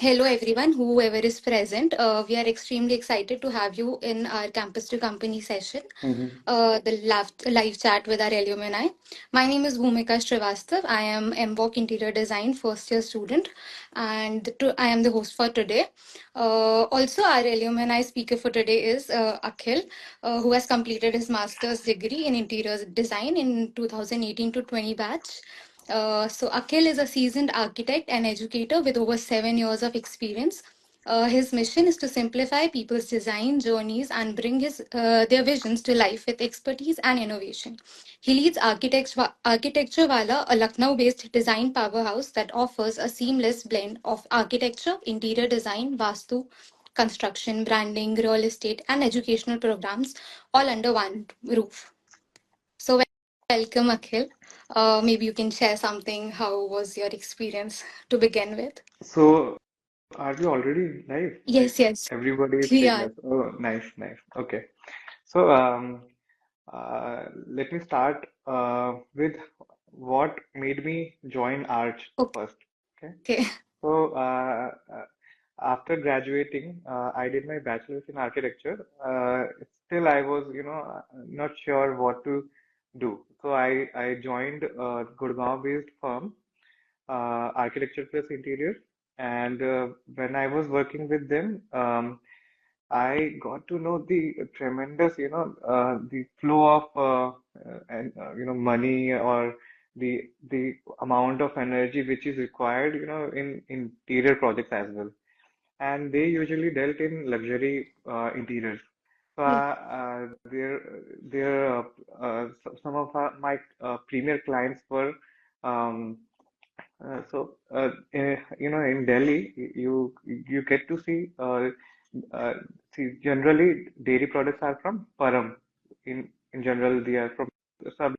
Hello, everyone, whoever is present. We are extremely excited to have you in our campus to company session, Mhm. the live chat with our alumni. My name is Bhumika Srivastav. I am MBOK Interior Design first year student, and I am the host for today. Also, our alumni speaker for today is Akhil, who has completed his master's degree in interior design in 2018 to 20 batch. So Akhil is a seasoned architect and educator with over 7 years of experience. His mission is to simplify people's design journeys and bring their visions to life with expertise and innovation. He leads Architecture Wala, a Lucknow-based design powerhouse that offers a seamless blend of architecture, interior design, vastu, construction, branding, real estate, and educational programs all under one roof. So, welcome, Akhil. Maybe you can share something. How was your experience to begin with? So, are we already live? Like Yes, yes, everybody is we saying are. yes. Oh, nice, nice. Okay. So, let me start with what made me join Arch first. Okay. Okay. So, after graduating, I did my bachelor's in architecture. Still, I was, not sure what to do. So, I joined a Gurgaon-based firm, Architecture Plus Interior. And when I was working with them, I got to know the tremendous, the flow of and money or the amount of energy which is required, in interior projects as well. And they usually dealt in luxury interiors. So Yeah. some of my premier clients were in Delhi, you get to see generally dairy products are from Param. In general, they are from sub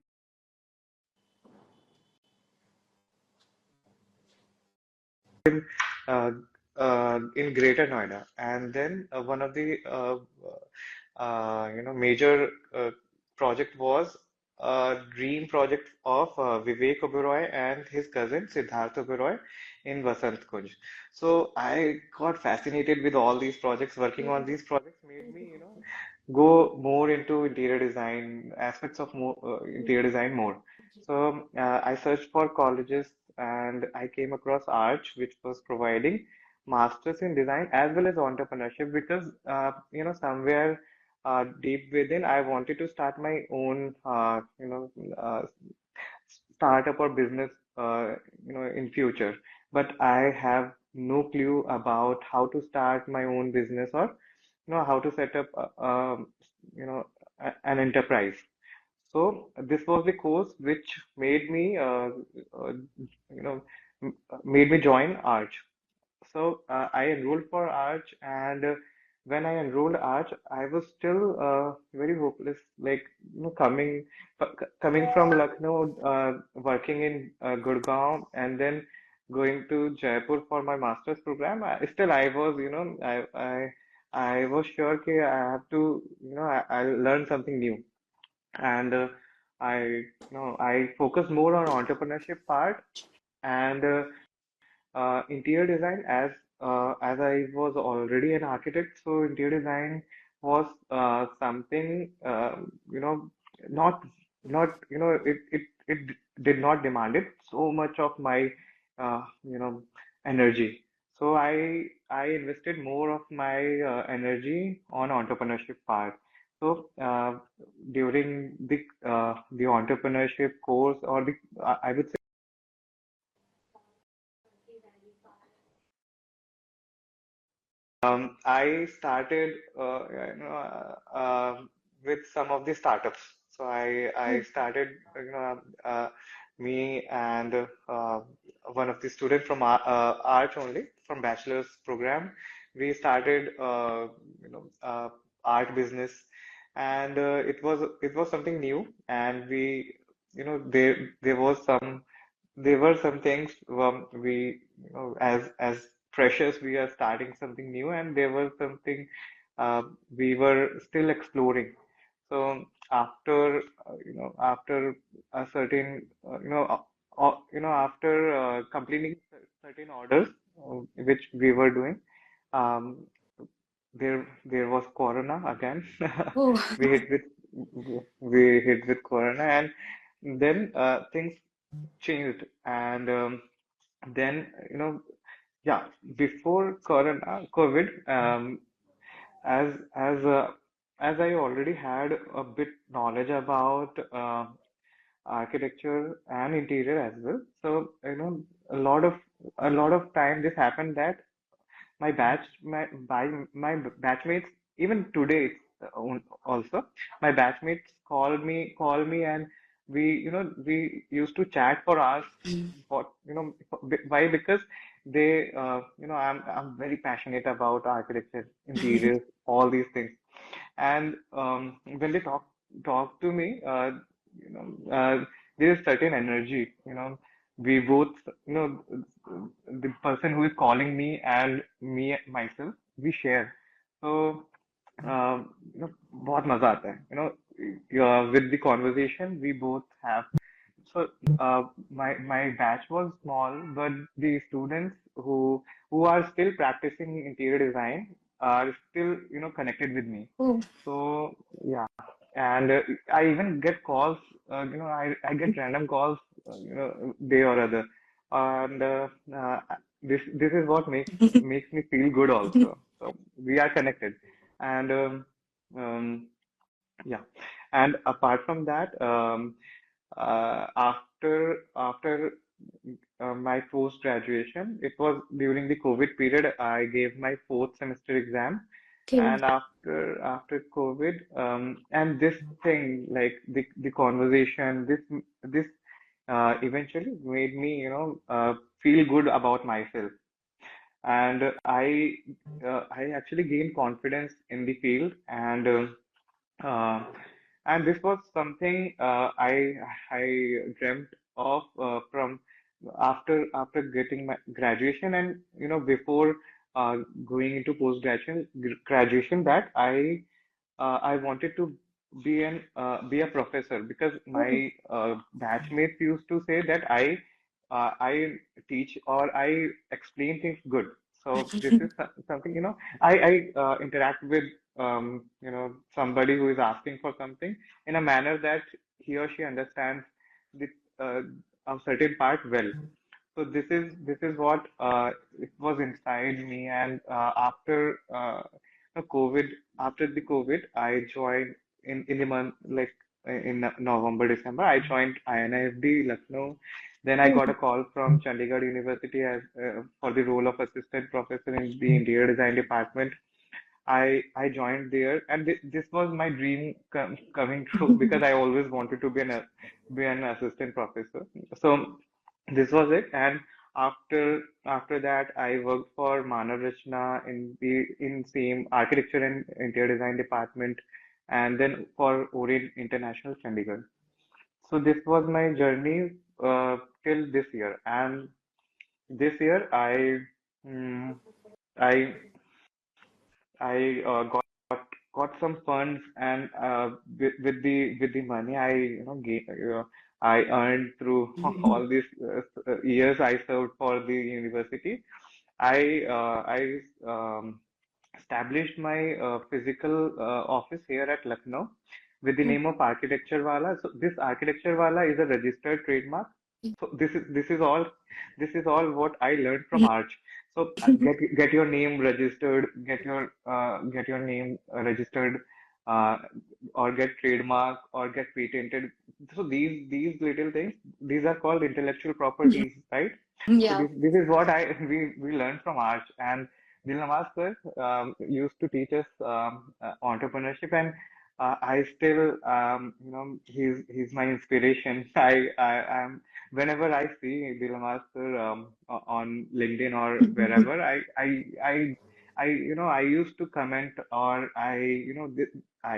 uh, in Greater Noida, and then one of the major project was a dream project of Vivek Oberoi and his cousin Siddharth Oberoi in Vasant Kunj. So I got fascinated with all these projects. Working on these projects made me, go more into interior design, aspects of more interior design more. So I searched for colleges and I came across Arch, which was providing masters in design as well as entrepreneurship because somewhere deep within I wanted to start my own startup or business in future, but I have no clue about how to start my own business or how to set up an enterprise. So this was the course which made me you know made me join Arch. So I enrolled for Arch, and when I enrolled Arch, I was still very hopeless. Like coming from Lucknow, working in Gurgaon, and then going to Jaipur for my master's program. Still, I was, I was sure that I have to, I'll learn something new, and I focus more on entrepreneurship part and. Interior design as I was already an architect, so interior design was something not it did not demanded so much of my energy. So I invested more of my energy on entrepreneurship part. So during the entrepreneurship course or I would say I started, with some of the startups. So I started, me and one of the students from Arch only, from bachelor's program. We started, art business, and it was something new, and there were some things we as freshers we are starting something new, and there was something we were still exploring. So after after a certain after completing certain orders, which we were doing. Um, there was Corona again. Oh, We hit with we hit with Corona, and then things changed. And then yeah, before Corona, COVID, as as uh, as I already had a bit knowledge about architecture and interior as well. So, a lot of a lot of time this happened that my batchmates, even today also, my batchmates call me, and we used to chat for hours. What why? Because they I'm very passionate about architecture, interiors, all these things. And when they talk to me, there is certain energy. We both, the person who is calling me and me myself, we share. So, बहुत मजा आता है. With the conversation we both have. So, my batch was small, but the students who are still practicing interior design are still, connected with me. oh, So yeah, and I even get calls. I get random calls, day or other, and this is what makes me feel good also. So we are connected, and yeah, and apart from that, after my post graduation, it was during the COVID period. I gave my fourth semester exam, okay. and after COVID, and this thing, like the conversation, this eventually made me, feel good about myself, and I actually gained confidence in the field, uh, and this was something I dreamt of from after getting my graduation, and before going into post graduation, that I wanted to be a professor, because Oh. my batchmates used to say that I teach or I explain things good. So this is something, I interact with somebody who is asking for something in a manner that he or she understands the uh, a certain part well. So this is what it was inside me, and after the COVID, I joined in the month, like in November, December. I joined INIFD Lucknow. Then I Oh. got a call from Chandigarh University as for the role of assistant professor in the interior design department. I joined there, and this was my dream coming true, because I always wanted to be an assistant professor. So this was it, and after that, I worked for Manav Rachna in same architecture and interior design department, and then for Orient International Chandigarh. So this was my journey till this year, and this year mm, I I got some funds, and with the money I earned through all these years I served for the university. I established my physical office here at Lucknow with the name of Architecture Wala. So this Architecture Wala is a registered trademark. So this is all what I learned from Arch. So get your name registered, get your name registered, uh, or get trademark or get patented. So these little things, these are called intellectual properties, right? So Yeah. this is what I we learned from Arch, and Dilnawaz sir used to teach us entrepreneurship, and I still he's my inspiration. I am whenever I see Dilnawaz sir on LinkedIn or wherever, I used to comment, or I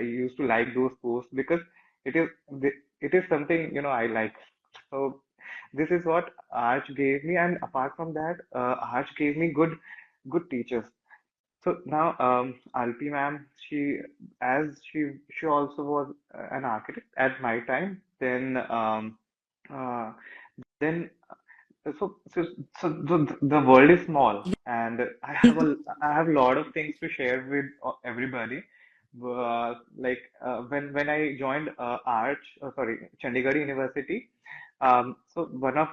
used to like those posts, because it is it is something I like. So this is what Arch gave me, and apart from that, Arch gave me good teachers. So now, Alpi ma'am, she also was an architect at my time. Uh, then So, so, so the world is small, and I have a lot of things to share with everybody. When I joined Chandigarh University, so one of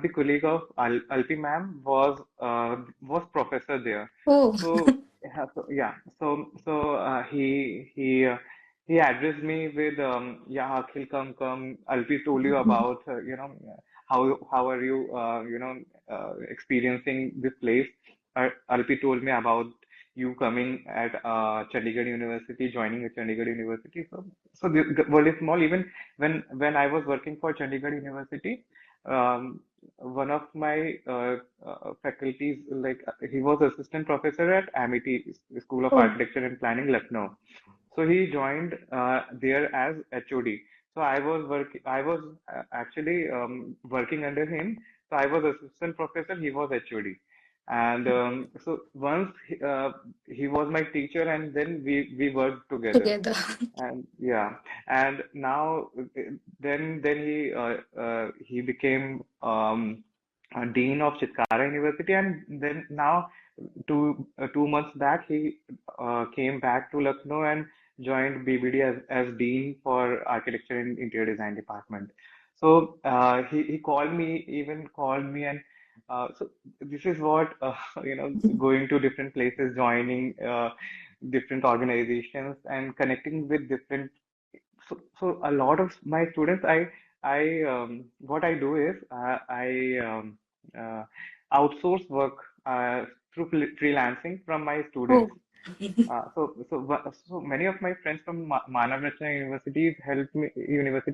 the colleague of Alpi ma'am was professor there. Oh, Yeah, he addressed me with yeah, Akhil, come. Alpi told you about how are you experiencing this place. Alpi told me about you coming at Chandigarh University, joining at Chandigarh University. So the world is small. Even when I was working for Chandigarh University, um, one of my faculties, he was assistant professor at Amity School of oh, Architecture and Planning, Lucknow. So he joined there as HOD. So I was actually working under him. So I was assistant professor, he was HOD. And so once he was my teacher, and then we worked together. together. And yeah, and now he became a dean of Chitkara University, and then now 2 months back he came back to Lucknow and joined BBD as dean for architecture and interior design department. So he called me, even called me, and so this is what going to different places, joining different organizations, and connecting with different. So a lot of my students, I what I do is uh, outsource work through freelancing from my students. Oh, So many of my friends from Manav Rachna University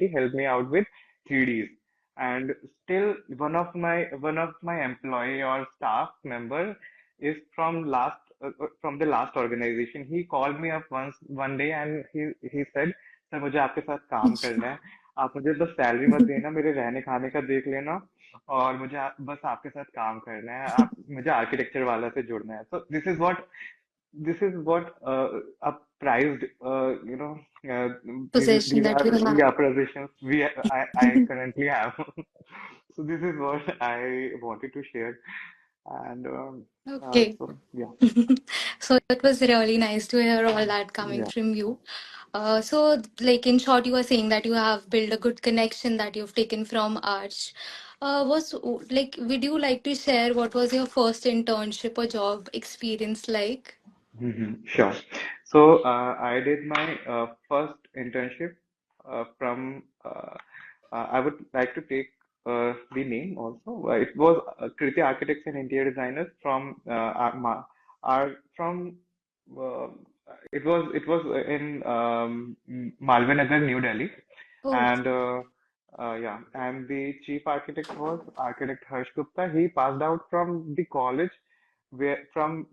helped me out with 3Ds, and still one of my employee or staff member is from the last organization. He called me up one day, and he said, "sir मुझे आपके साथ काम करना है. आप मुझे बस salary मत देना, मेरे रहने खाने का देख लेना, और मुझे बस आपके साथ काम करना है. आप मुझे आर्किटेक्चर वाला से जुड़ना है." So this is what a prized, possession these that are, you have. yeah, positions I currently have. So this is what I wanted to share. And Okay. yeah, So it was really nice to hear all that coming yeah. from you. So, like in short, you were saying that you have built a good connection that you've taken from Arch. Was like, would you like to share what was your first internship or job experience like? Sure. So I did my first internship from. I would like to take the name also. It was Kriti Architects and Interior Designers from from. Uh, it was in Malvinagar, New Delhi, Oh, and yeah, and the chief architect was architect Harsh Gupta. He passed out from the college from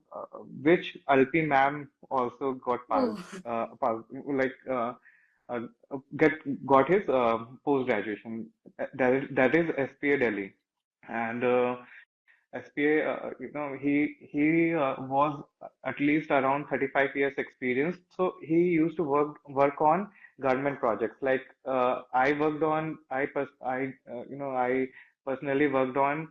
which Alpi ma'am also oh, like uh, get got his post graduation. That is SPA Delhi, and SPA, he was at least around 35 years experience. So he used to work on government projects. Like I worked on, I personally worked on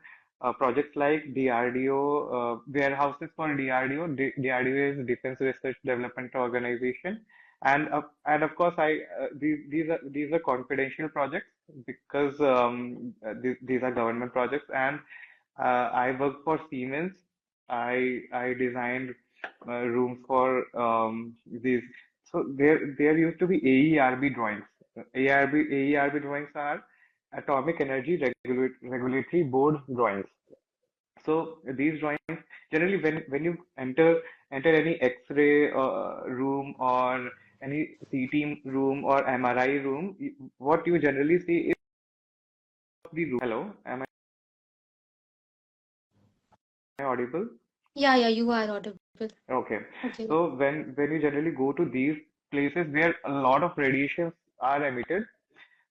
projects like DRDO, warehouses for DRDO. DRDO is Defense Research Development Organization, and of course these are confidential projects because these are government projects. And I worked for Siemens. I designed rooms for these. So there used to be AERB drawings. AERB drawings are Atomic Energy Regulatory Board drawings. So these drawings, generally when you enter any X-ray room or any CT room or MRI room, what you generally see is the room. Hello, am I audible? yeah, yeah, you are audible. Okay. Okay. So when you generally go to these places where a lot of radiations are emitted,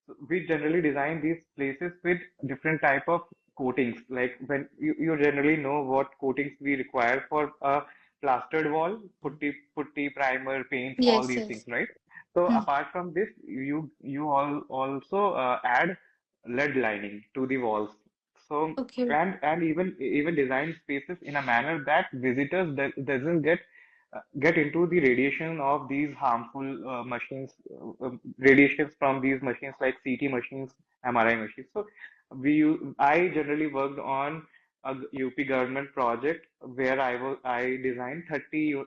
so we generally design these places with different type of coatings. Like when you generally know what coatings we require for a plastered wall, putty, primer, paint, all Yes, these things, yes. right? So Hmm. apart from this, you all also add lead lining to the walls. So Okay. and even design spaces in a manner that visitors doesn't get into the radiation of these harmful machines, radiations from these machines like CT machines, MRI machines. So I generally worked on a UP government project where I designed 30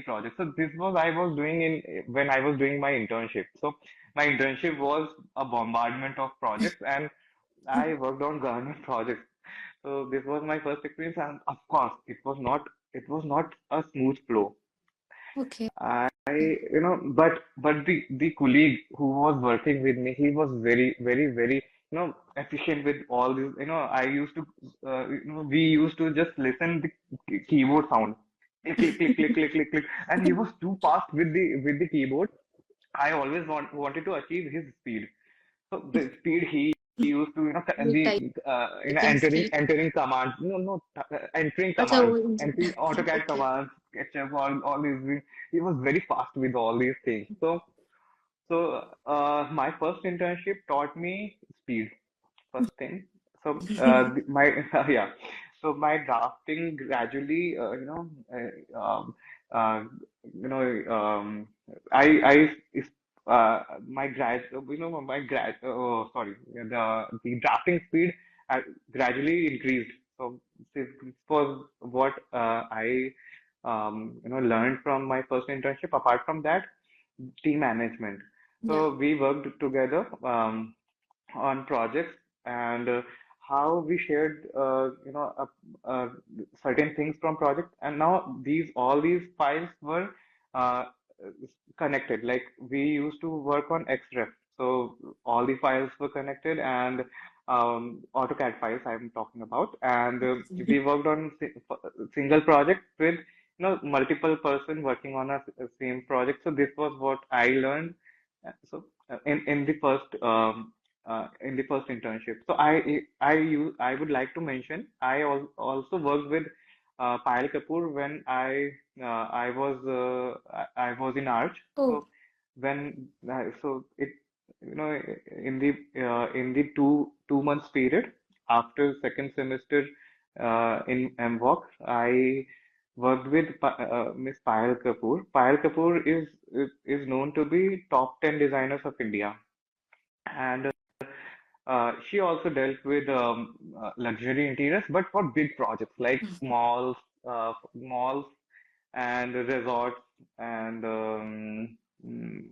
projects. So this was I was doing in when I was doing my internship. So my internship was a bombardment of projects, and I worked on government projects. So this was my first experience, and of course, it was not a smooth flow. Okay. But the colleague who was working with me, he was very, efficient with all this. I used to, we used to just listen the keyboard sound, click, click, click, click, click, click, click, and he was too fast with the keyboard. I always wanted to achieve his speed. So the speed he used to, The typing speed. entering commands, entering Acha, commands, wo entering AutoCAD okay. commands, SketchUp, all these. He was very fast with all these things. So, my first internship taught me speed, first thing. So, my yeah. So my drafting gradually, uh, you know, my grad, my grad, oh, sorry, the drafting speed gradually increased. So this was what learned from my first internship. Apart from that, team management. Yeah. So we worked together on projects, and how we shared certain things from projects, and now these all these files were uh, connected. Like we used to work on XREF, so all the files were connected, and AutoCAD files I'm talking about, and we worked on single project with multiple person working on a same project. So this was what I learned. In the first internship. So I would like to mention also worked with Payal Kapoor when I was in Arch. Oh, So when so it you know in the two months period after second semester in MVOC, I worked with Miss Payal Kapoor. Payal Kapoor is known to be top 10 designers of India, and she also dealt with luxury interiors, but for big projects like malls and resorts, and mm,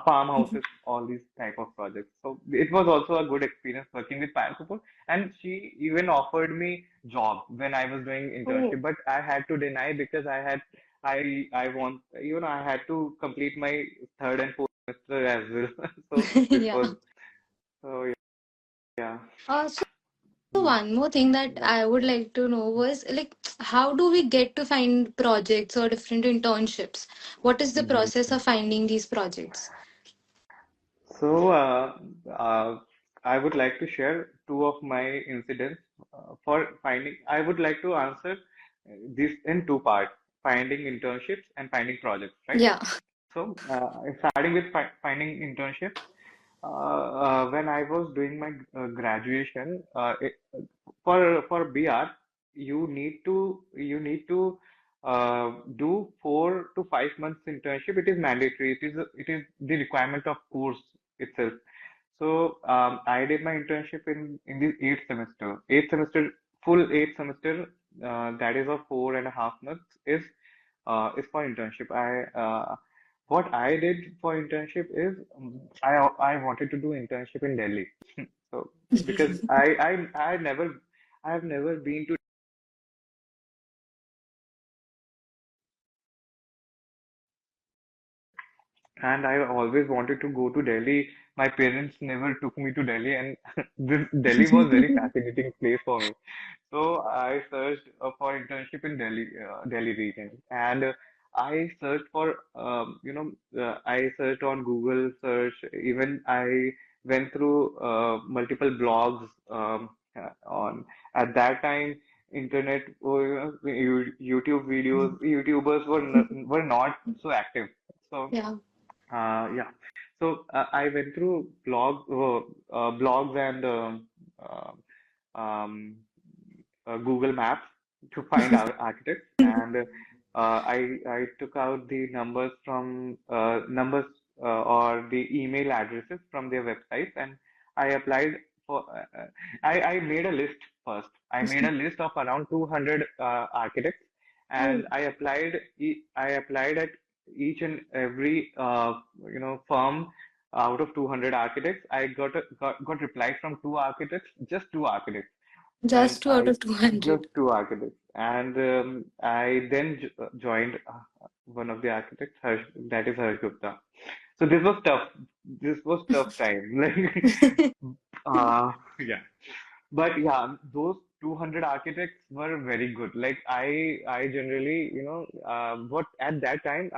farmhouses, all these type of projects. So it was also a good experience working with Payal Kapoor, and she even offered me job when I was doing oh, internship, but I had to deny because I had to complete my third and fourth semester as well. So this yeah. was so yeah. So one more thing that Yeah. I would like to know was like, how do we get to find projects or different internships? What is the process of finding these projects? So, I would like to share two of my incidents for finding. I would like to answer this in two parts: finding internships and finding projects, right? Yeah. So, starting with finding internships, when I was doing my graduation, for BR, you need to do 4 to 5 months internship. It is mandatory. It is the requirement of course itself. So I did my internship in the full eighth semester. That is of 4.5 months is for internship. What I did for internship is I wanted to do internship in Delhi. So because I have never been to, and I always wanted to go to Delhi. My parents never took me to Delhi, and this Delhi was very fascinating place for me. So I searched for internship in Delhi region, and I searched for I searched on Google search. Even I went through multiple blogs on at that time. Internet, YouTube videos, YouTubers were not so active. So Yeah. yeah. So I went through blogs and um, um, Google Maps to find our architects, and I took out the numbers or the email addresses from their websites, and I applied for. I made a list first. I made a list of around 200 architects, Oh, and I applied at each and every firm out of 200 architects. I got replies from two architects, just two architects, and just two out I of just 200. two architects, and I then joined one of the architects, that is Harsh Gupta. So this was tough. This was tough time. Like, yeah. But yeah, those 200 architects were very good. Like I generally, what at that time,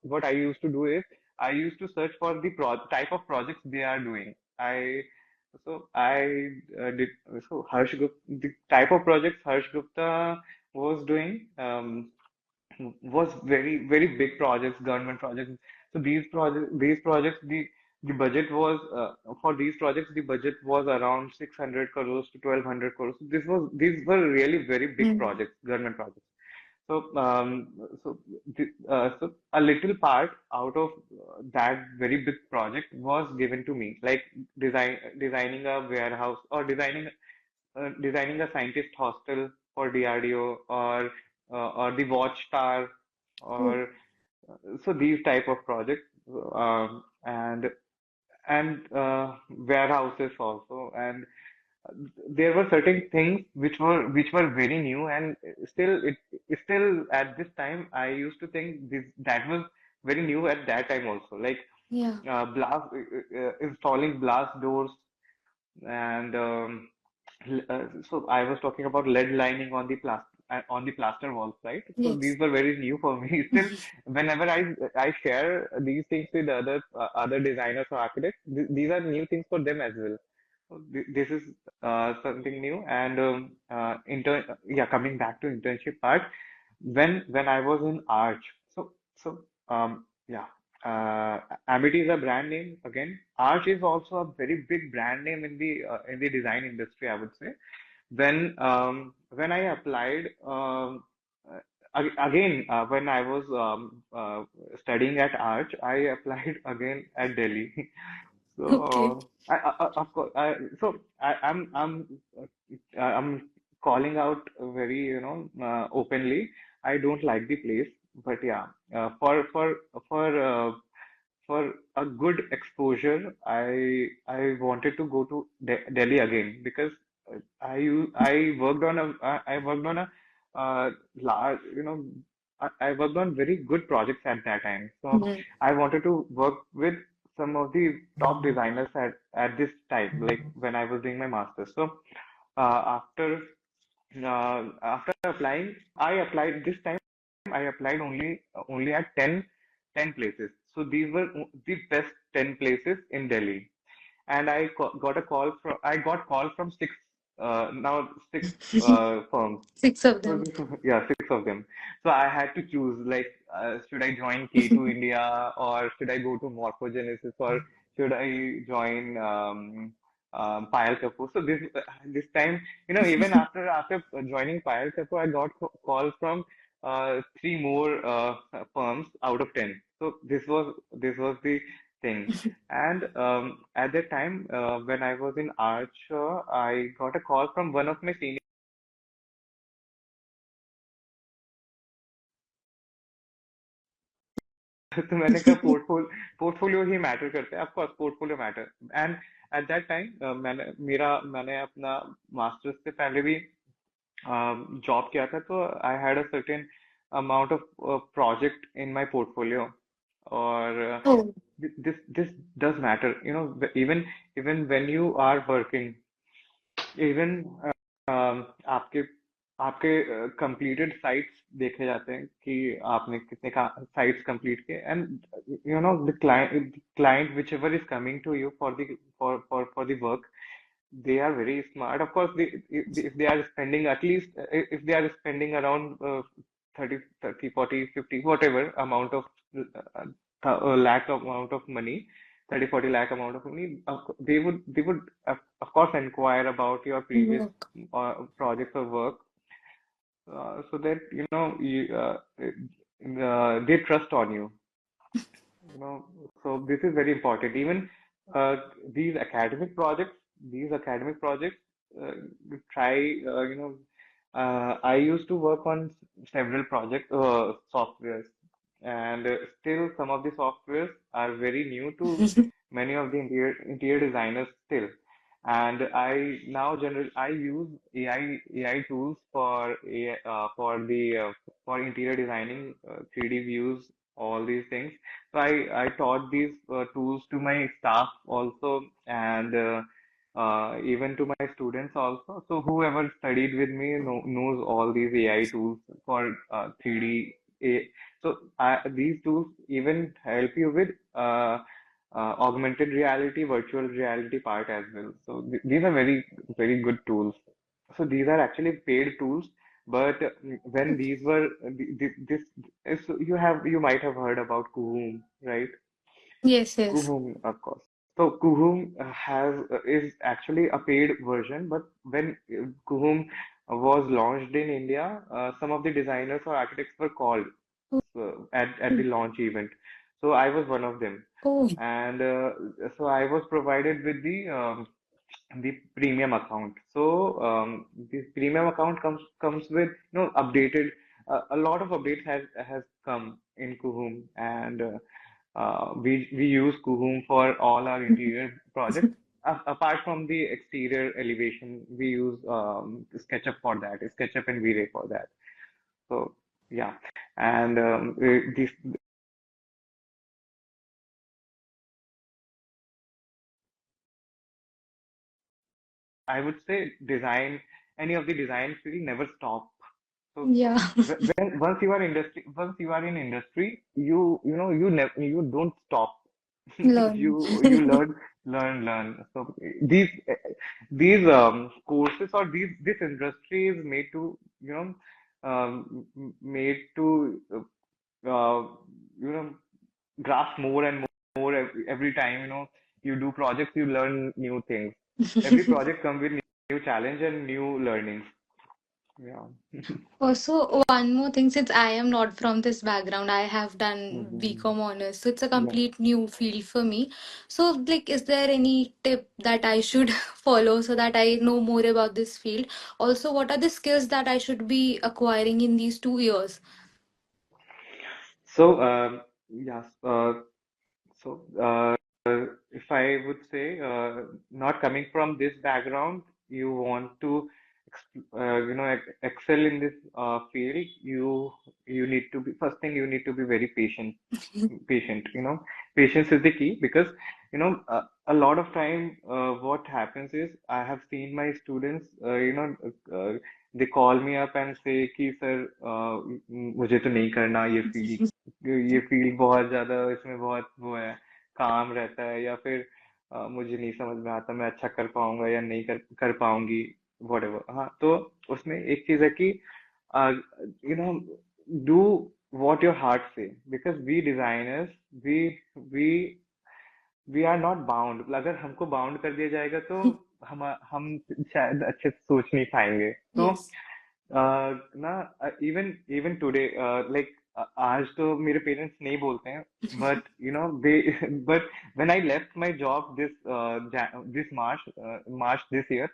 what I used to do is I used to search for the type of projects they are doing. I did so Harsh Gupta, the type of projects Harsh Gupta was doing. Was very big projects, government projects. So these projects, the budget was for these projects, the budget was around 600 crores to 1200 crores. So these were really very big Hmm. projects, government projects. So so a little part out of that very big project was given to me, like designing a warehouse, or designing a scientist hostel for DRDO, or the watchtower, Oh, or so these type of projects, and warehouses also, and there were certain things which were very new, and still at this time I used to think that was very new at that time also, like yeah. installing blast doors, and so I was talking about lead lining on the plaster walls, right? So Yes. these were very new for me. Still, whenever I share these things with other designers or architects, these are new things for them as well. So this is something new. And coming back to internship part, when I was in Arch, yeah, Amity is a brand name again. Arch is also a very big brand name in the design industry, I would say. When I applied, again, when I was studying at Arch, I applied again at Delhi. Okay. So of course, I'm calling out very, openly. I don't like the place, but yeah, for for a good exposure, I wanted to go to Delhi again, because I worked on I worked on a large, I worked on very good projects at that time. So Hmm. I wanted to work with some of the top designers at this time, like when I was doing my master's. So after applying, I applied this time. I applied only at 10 places. So these were the best 10 places in Delhi, and I got call from six firms. Six of So them. yeah, six of them. So I had to choose, like, should I join K2 India, or should I go to Morphogenesis, or should I join Payal Kapoor? So this time, even after joining Payal Kapoor, I got calls from three more firms out of 10. So this was the thing. And at that time, when I was in Arch, I got a call from one of my seniors. तो मैंने कहा portfolio ही matter करते हैं, of course portfolio matter. And at that time मैंने अपना masters से पहले भी जॉब किया था, तो I had a certain amount of project in my portfolio, और Oh, this does matter, even when you are working, even आपके आपके कंप्लीटेड साइट्स देखे जाते हैं कि आपने कितने का साइट्स कंप्लीट किए, and the client whichever is coming to you for the work, they are very smart. Of course, if they are spending, at least if they are spending around 30, 40, 50, whatever amount of lakh amount of money, 30 40 lakh amount of money, they would of course inquire about your previous Work. projects or work, so that they trust on you. You know, so this is very important. Even uh, these academic projects, these academic projects, try, I used to work on several project softwares, and still some of the softwares are very new to many of the interior designers still. And I use AI tools for the for interior designing, 3D views, all these things. So I taught these tools to my staff also, and even to my students also. So whoever studied with me knows all these AI tools for 3D. So these tools even help you with augmented reality, virtual reality part as well. So these are very, very good tools. So these are actually paid tools, but when these were this is, you might have heard about Kuhum, right? Yes, yes. Kuhum, of course. So Kuhum has is actually a paid version, but when Kuhum was launched in India, some of the designers or architects were called at the launch event. So I was one of them, Oh, and so I was provided with the premium account. So this premium account comes with updated, a lot of updates has come in Kuhum, and we use Kuhum for all our interior projects. Apart from the exterior elevation, we use SketchUp for that, SketchUp and V-Ray for that. So yeah, and this I would say design, any of the design field never stop. So yeah. when once you are in industry, you don't stop. Learn. You learn. So these courses, or this industry is made to made to uh, you know grasp more and more every time you do projects, you learn new things. Every project comes with new challenge and new learnings. Yeah. Also, one more thing, since I am not from this background, I have done Mhm. BCom honors, so it's a Yeah. complete new field for me. So, like, is there any tip that I should follow so that I know more about this field? Also, what are the skills that I should be acquiring in these 2 years? So, yes, so if I would say, not coming from this background, you want to, excel in this field, you need to be, first thing, you need to be very patient. Patience is the key, because a lot of time what happens is, I have seen my students, they call me up and say कि sir मुझे तो नहीं करना ये field बहुत ज्यादा, इसमें बहुत वो है, काम रहता है, या फिर मुझे नहीं समझ में आता मैं अच्छा कर पाऊंगा या नहीं कर पाऊंगी, whatever। हाँ, तो उसमें एक चीज है कि you know do what your heart say, because we designers, we we are not bound. अगर हमको बाउंड कर दिया जाएगा तो हम शायद अच्छे से सोच नहीं पाएंगे। तो Yes. ना, इवन इवन टुडे, लाइक आज तो मेरे पेरेंट्स नहीं बोलते हैं, but they but when I left my job this March this year,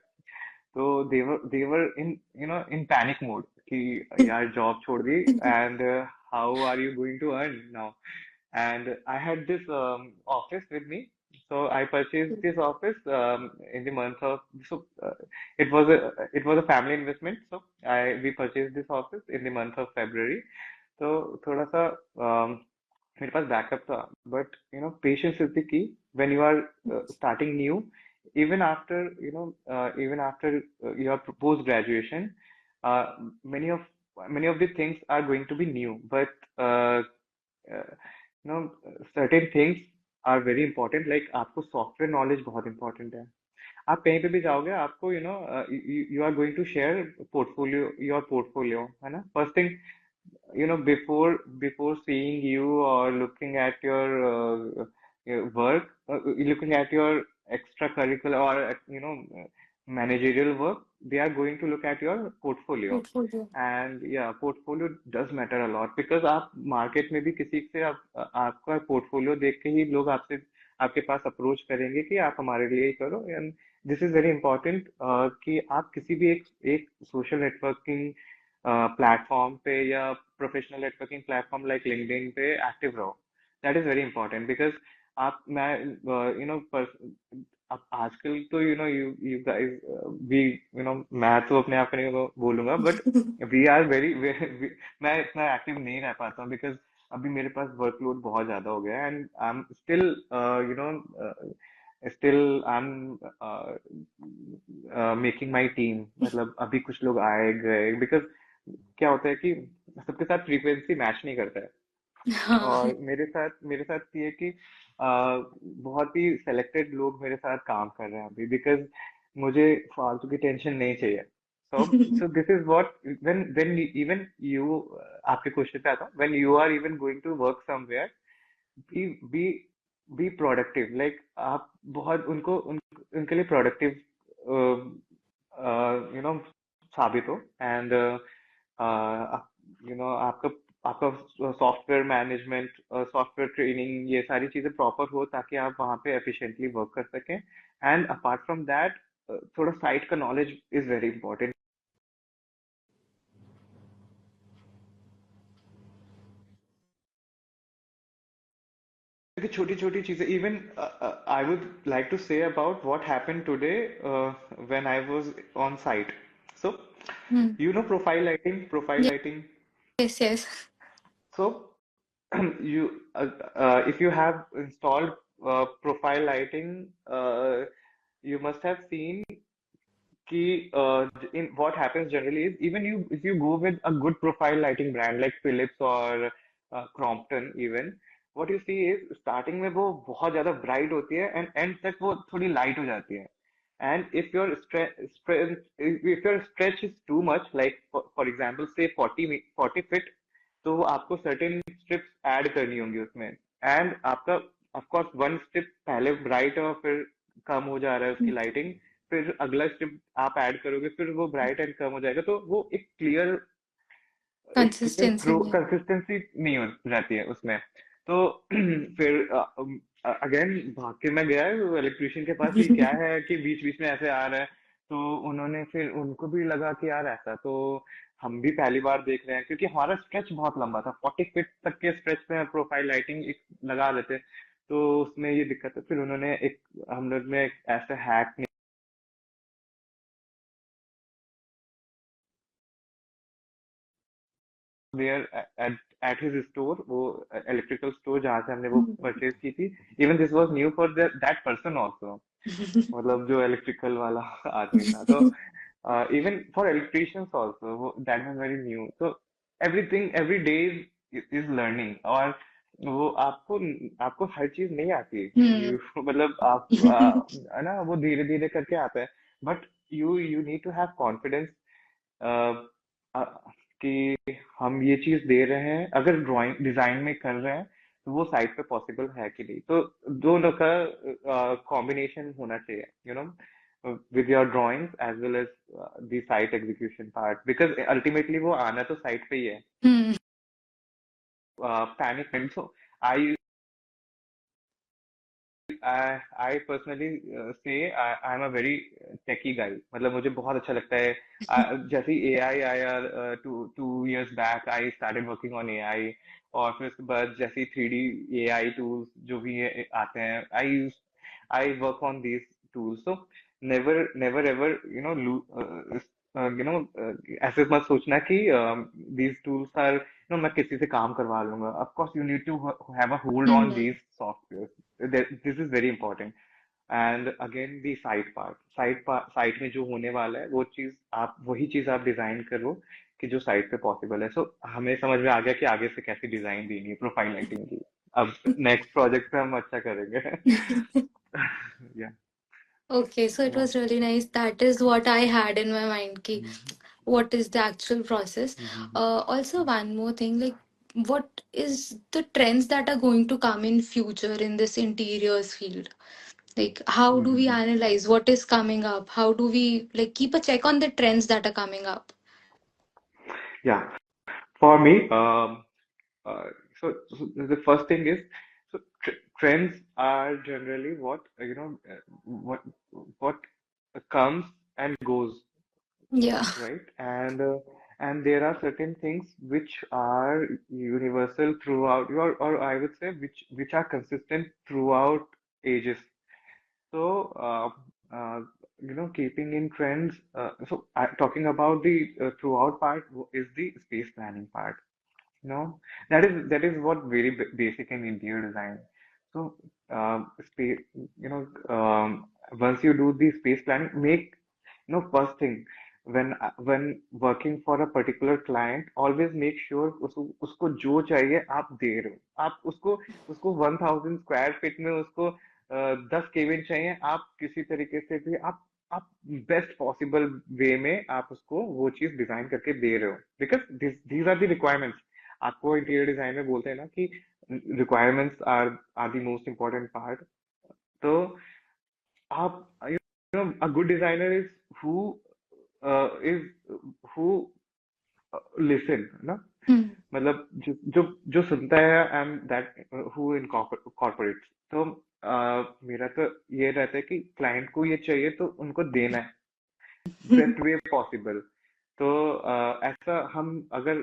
तो they were in panic mode कि यार जॉब छोड़ दी, and how are you going to earn now. And I had this office with me. So I purchased this office in the month of, so it was a family investment. So we purchased this office in the month of February. तो थोड़ा सा मेरे पास backup था, but patience is the key when you are starting new, even after your post graduation, many of many of the things are going to be new, but certain things are very important, like आपको software knowledge बहुत important है। आप कहीं पे भी जाओगे, आपको you are going to share portfolio, your portfolio, है ना, first thing, before seeing you or looking at your work, looking at your extracurricular or managerial work, they are going to look at your portfolio. Portfolio. And yeah, portfolio does matter a lot because आप market में भी किसी से आपका portfolio देख के ही लोग आपसे आपके पास अप्रोच करेंगे कि आप हमारे लिए ही करो। And this is very important कि आप किसी भी एक सोशल नेटवर्किंग प्लेटफॉर्म पे या professional networking platform like LinkedIn पे एक्टिव रहो। That is very important because आप मैं अब आजकल तो यू गाइस वी मैं तो अपने आप को नहीं बोलूंगा बट वी आर वेरी मैं इतना एक्टिव नहीं रह पाता हूँ बिकॉज अभी मेरे पास वर्कलोड बहुत ज्यादा हो गया है and I am still you know still I am making my team. मतलब अभी कुछ लोग आए गए बिकॉज क्या होता है कि सबके साथ फ्रीक्वेंसी मैच नहीं करता है। हाँ। और मेरे साथ ये कि बहुत ही सेलेक्टेड लोग मेरे साथ काम कर रहे हैं अभी बिकॉज मुझे फालतू की टेंशन नहीं चाहिए। So so this is what when even you आपके क्वेश्चन पे आता हूँ when you are even going to work somewhere be be be productive. Like आप बहुत उनके लिए प्रोडक्टिव साबित हो एंड आपका आपका सॉफ्टवेयर मैनेजमेंट सॉफ्टवेयर ट्रेनिंग ये सारी चीजें प्रॉपर हो ताकि आप वहाँ पे एफिशिएंटली वर्क कर सकें। एंड अपार्ट फ्रॉम दैट थोड़ा साइट का नॉलेज इज वेरी इंपॉर्टेंट। छोटी छोटी चीजें even I would like to say about what happened today when I was on site. So Hmm. you know profile lighting. Yes, yes. So you if you have installed profile lighting, you must have seen कि in what happens generally is even you if you go with a good profile lighting brand like Philips or Crompton even what you see is starting में वो बहुत ज्यादा bright होती है and end तक वो थोड़ी light हो जाती है। And if your stretch is too much like for example say 40 feet तो आपको certain strips add करनी होंगी उसमें। and आपका of course one strip पहले bright है और फिर कम हो जा रहा है उसकी लाइटिंग फिर अगला स्टेप आप ऐड करोगे फिर वो ब्राइट एंड कम हो जाएगा तो वो एक क्लियर Consistency. कंसिस्टेंसी नहीं हो जाती है उसमें। तो फिर अगेन भाग के मैं गया इलेक्ट्रिशियन के पास कि क्या है कि बीच बीच में ऐसे आ रहा है। तो उन्होंने फिर उनको भी लगा कि यार ऐसा तो हम भी पहली बार देख रहे हैं क्योंकि हमारा स्ट्रेच बहुत लंबा था 40 फीट तक के स्ट्रेच में प्रोफाइल लाइटिंग लगा देते। तो उसमें ये दिक्कत है फिर उन्होंने एक हम लोग ने एक ऐसा hack there at his store वो इलेक्ट्रिकल स्टोर जहाँ से हमने वो परचेज की थी। Even this was new for that person also मतलब जो इलेक्ट्रिकल वाला आदमी था। तो इवन फॉर इलेक्ट्रिशियंस आल्सो वो दैट वाज वेरी न्यू। तो everything every day is learning. और वो आपको आपको हर चीज नहीं आती Hmm. मतलब आप है ना वो धीरे धीरे करके आता है। But you need to have confidence कि हम ये चीज दे रहे हैं अगर ड्राइंग डिजाइन में कर रहे हैं तो वो साइट पे पॉसिबल है कि नहीं। तो दोनों का कॉम्बिनेशन होना चाहिए with your drawings as well as the site execution part because ultimately वो आना तो साइट पे ही है। Hmm. पैनिक नहीं। सो आई I personally say I'm a very techie guy। मतलब मुझे बहुत अच्छा लगता है जैसे ही AI आया 2 years back I started working on AI। और फिर उसके बाद जैसे ही 3D AI tools जो भी आते हैं I work on these tools। so never ever ऐसे मत सोचना कि these tools are मैं किसी से काम करवा लूंगा। Of course you need to have a hold on Hmm. these softwares। This is very important। And again the site में जो होने वाला है वो चीज आप वही चीज आप डिजाइन करो कि जो साइट पे पॉसिबल है। सो हमें समझ में आ गया कि आगे से कैसी डिजाइन देनी है प्रोफाइल लाइटिंग की। अब नेक्स्ट प्रोजेक्ट पे हम अच्छा करेंगे। या Okay, so it या was really nice. That is what I had in my mind. Ki, what is the actual process? Also, one more thing, like what is the trends that are going to come in future in this interiors field? Like, how do we Mhm. analyze what is coming up? How do we like keep a check on the trends that are coming up? Yeah, for me, uh, so the first thing is, so trends are generally what what comes and goes, Yeah. right? And there are certain things which are universal throughout, or I would say which are consistent throughout ages. So, keeping in trends. Talking about the throughout part is the space planning part. That is what very basic in interior design. So, space, once you do the space planning, make first thing, when working for a particular client, always make sure उसको जो चाहिए आप दे रहे हो, आप उसको उसको 1000 square feet में उसको 10 केबिन चाहिए, आप किसी तरीके से भी आप बेस्ट पॉसिबल वे में आप उसको वो चीज डिजाइन करके दे रहे हो, because these are the requirements. आपको इंटीरियर डिजाइन में बोलते हैं ना कि requirements are the most important part. तो आप a good designer is is who listen ना, Hmm. मतलब जो जो सुनता है एंड दैट हु इनकॉर्पोरेट्स। तो मेरा तो ये रहता है कि क्लाइंट को ये चाहिए तो उनको देना है बेस्ट वे पॉसिबल। तो ऐसा हम अगर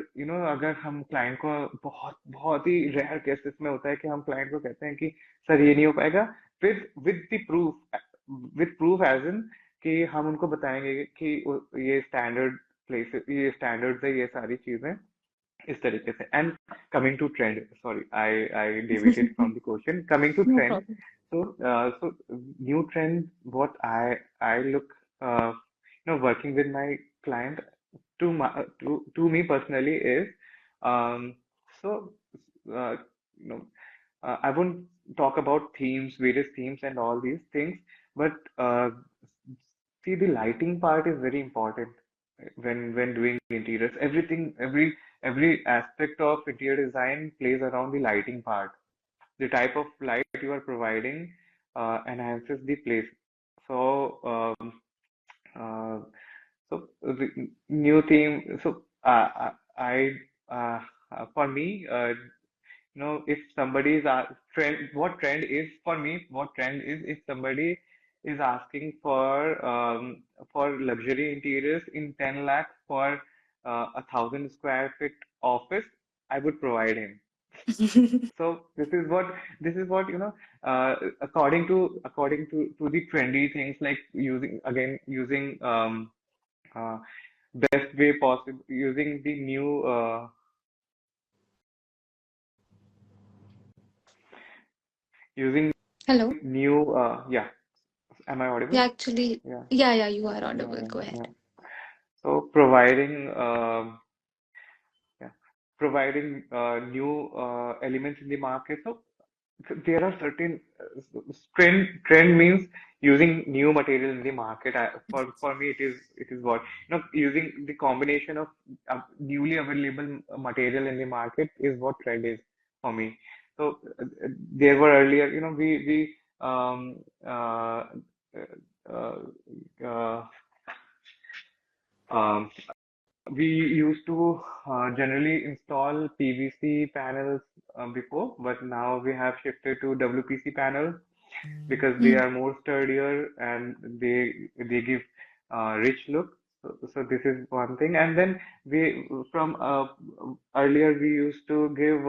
अगर हम क्लाइंट को, बहुत बहुत ही रेयर केसेस में होता है कि हम क्लाइंट को कहते हैं कि सर ये नहीं हो पाएगा, with the proof, with proof as in कि हम उनको बताएंगे कि ये स्टैंडर्ड प्लेस, ये स्टैंडर्ड्स है, ये सारी चीजें इस तरीके से। And coming to trend, sorry I deviated from the question, coming to No trend। problem. So new trend, what I look, working with my client, to me personally is, um so uh, you know I won't talk about themes, various themes and all these things, but see, the lighting part is very important when doing interiors. Everything, every aspect of interior design plays around the lighting part. The type of light you are providing enhances the place. So, uh, the new theme. So, for me, if somebody is what trend is for me, what trend is, if somebody is asking for luxury interiors in 10 lakhs for 1,000 square feet office, I would provide him. So this is what according to the trendy things, like using uh, best way possible, using the using Hello. new yeah. Am I audible? Yeah, actually, Yeah, yeah, you are yeah, audible. yeah, Go yeah. ahead. So yeah, providing new elements in the market. So there are certain trend means using new material in the market. For me, it is what, using the combination of newly available material in the market is what trend is for me. So there were earlier, we uh, uh, uh, um, we used to generally install PVC panels before, but now we have shifted to WPC panels because they Hmm. are more sturdier and they give rich look. So this is one thing. And then we from earlier we used to give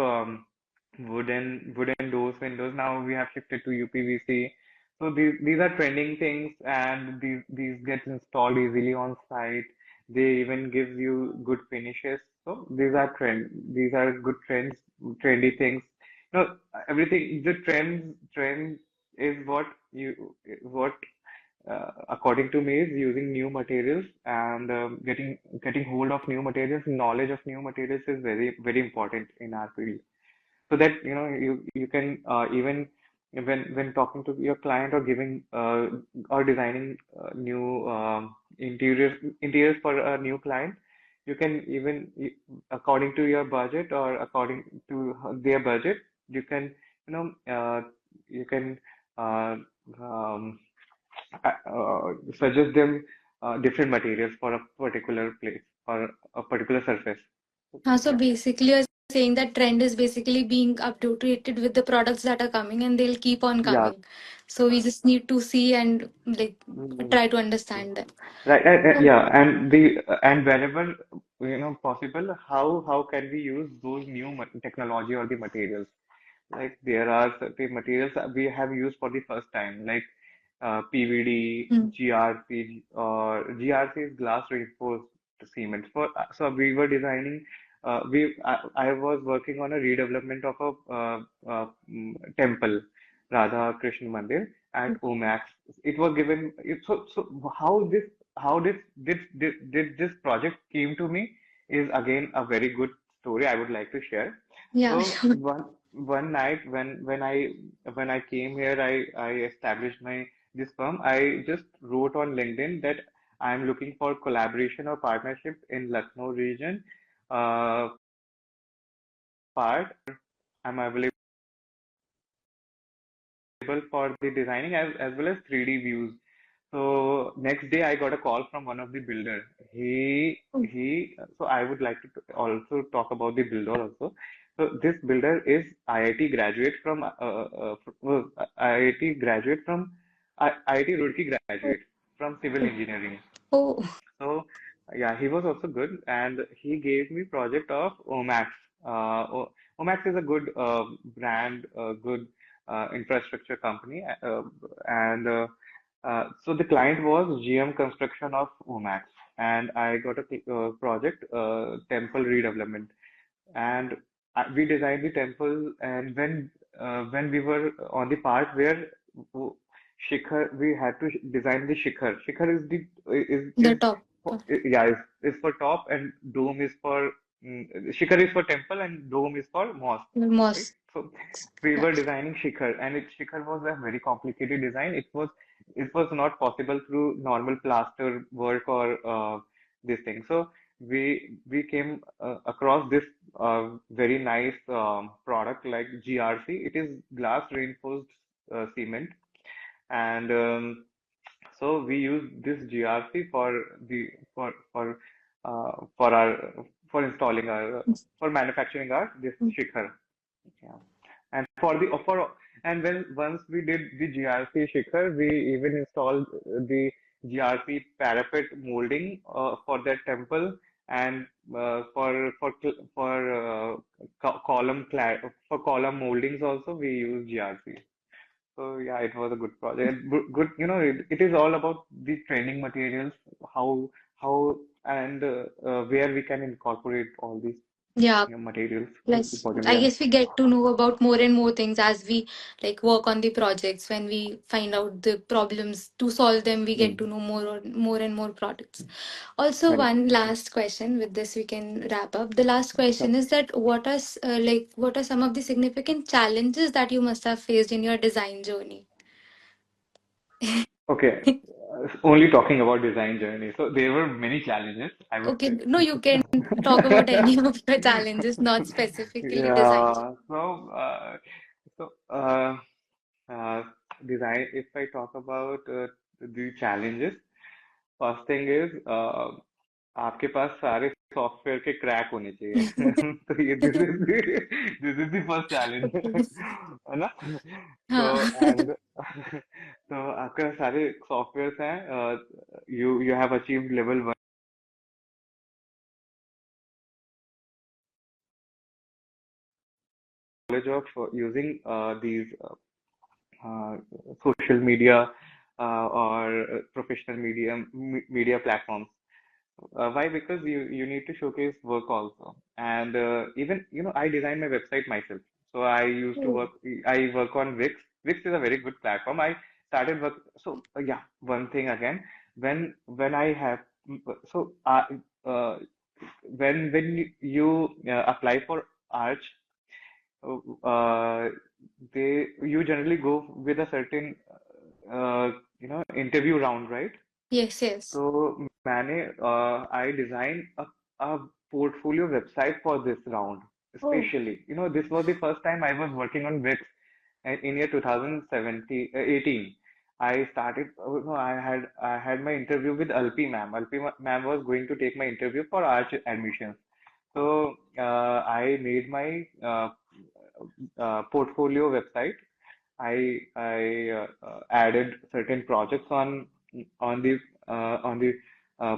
wooden doors, windows. Now we have shifted to UPVC. So these are trending things, and these get installed easily on site. They even give you good finishes. So these are good trends, trendy things. Everything, the trend is what according to me is using new materials, and getting hold of new materials. Knowledge of new materials is very very important in our field, so that you can even when talking to your client, or giving or designing new interiors for a new client, you can even according to your budget or according to their budget, you can you know you can uh, um, suggest them different materials for a particular place or a particular surface. So Yeah. basically, you're saying that trend is basically being updated with the products that are coming and they'll keep on Yeah. coming. So we just need to see and like Mm, try to understand them. right. So, Yeah. And wherever possible, how can we use those new technology or the materials? Like there are certain materials that we have used for the first time, like PVD, mm, GRC, or GRC is glass reinforced cement. So we were designing. I was working on a redevelopment of a temple, Radha Krishna Mandir at Omax. It was given. So how did this project came to me is again a very good story I would like to share. yeah, So sure. one night when I came here, I established my this firm. I just wrote on LinkedIn that I'm looking for collaboration or partnership in Lucknow region. Part I'm available for the designing as well as 3D views. So next day I got a call from one of the builder. So I would like to also talk about the builder also. So this builder is IIT graduate from IIT graduate from IIT Roorkee graduate from civil engineering. Oh, So yeah, he was also good, and he gave me project of Omax. Omax is a good brand, good infrastructure company, so the client was GM Construction of Omax, and I got a project, temple redevelopment, and we designed the temple. And when we were on the part where w- Shikhar, we had to design the Shikhar. Shikhar the is top. yeah, is for top, and dome is for Shikhar is for temple and dome is for mosque, right? Mosque. So we Yeah. were designing Shikhar, and Shikhar was a very complicated design. It was not possible through normal plaster work or this thing. So we came across this very nice product like GRC. It is glass reinforced cement, and so we use this GRC the for our for installing our for manufacturing our this Shikhar. Yeah. And for the for and when once we did the GRC Shikhar, we even installed the GRC parapet molding for that temple, and for column moldings also we use GRC. So yeah, it was a good project. And good, it is all about the training materials, how and where we can incorporate all these Yeah. materials. It's Plus, important, I yeah. guess we get to know about more and more things as we like work on the projects. When we find out the problems to solve them, we get to Mm, know more and more products. Also, correct. one last question. With this, we can wrap up. The last question So, is that what are some of the significant challenges that you must have faced in your design journey? okay, only talking about design journey. So there were many challenges, I would Okay, say. no, you can talk about any of your challenges, not specifically design. Yeah. So uh, design. If I talk about the challenges, first thing is आपके पास सारे software के crack होने चाहिए तो ये this is the first challenge Okay. है ना तो हाँ. एंड तो आपके सारे सॉफ्टवेयर्स हैं you have achieved level knowledge of using these uh, social media or professional media platforms. Why? Because you need to showcase work also, and even I design my website myself. So I work on Wix. Wix is a very good platform. I started work. So yeah, one thing again, when I have so when you apply for Arch, uh, they you generally go with a certain interview round, right? Yes, yes. तो I design a a portfolio website for this round, Oh. especially. This was the first time I was working on Wix in year 2017, 18. I started, no, I had my interview with Alpi ma'am. Ma'am was going to take my interview for arch admissions. So I made my portfolio website. I added certain projects on the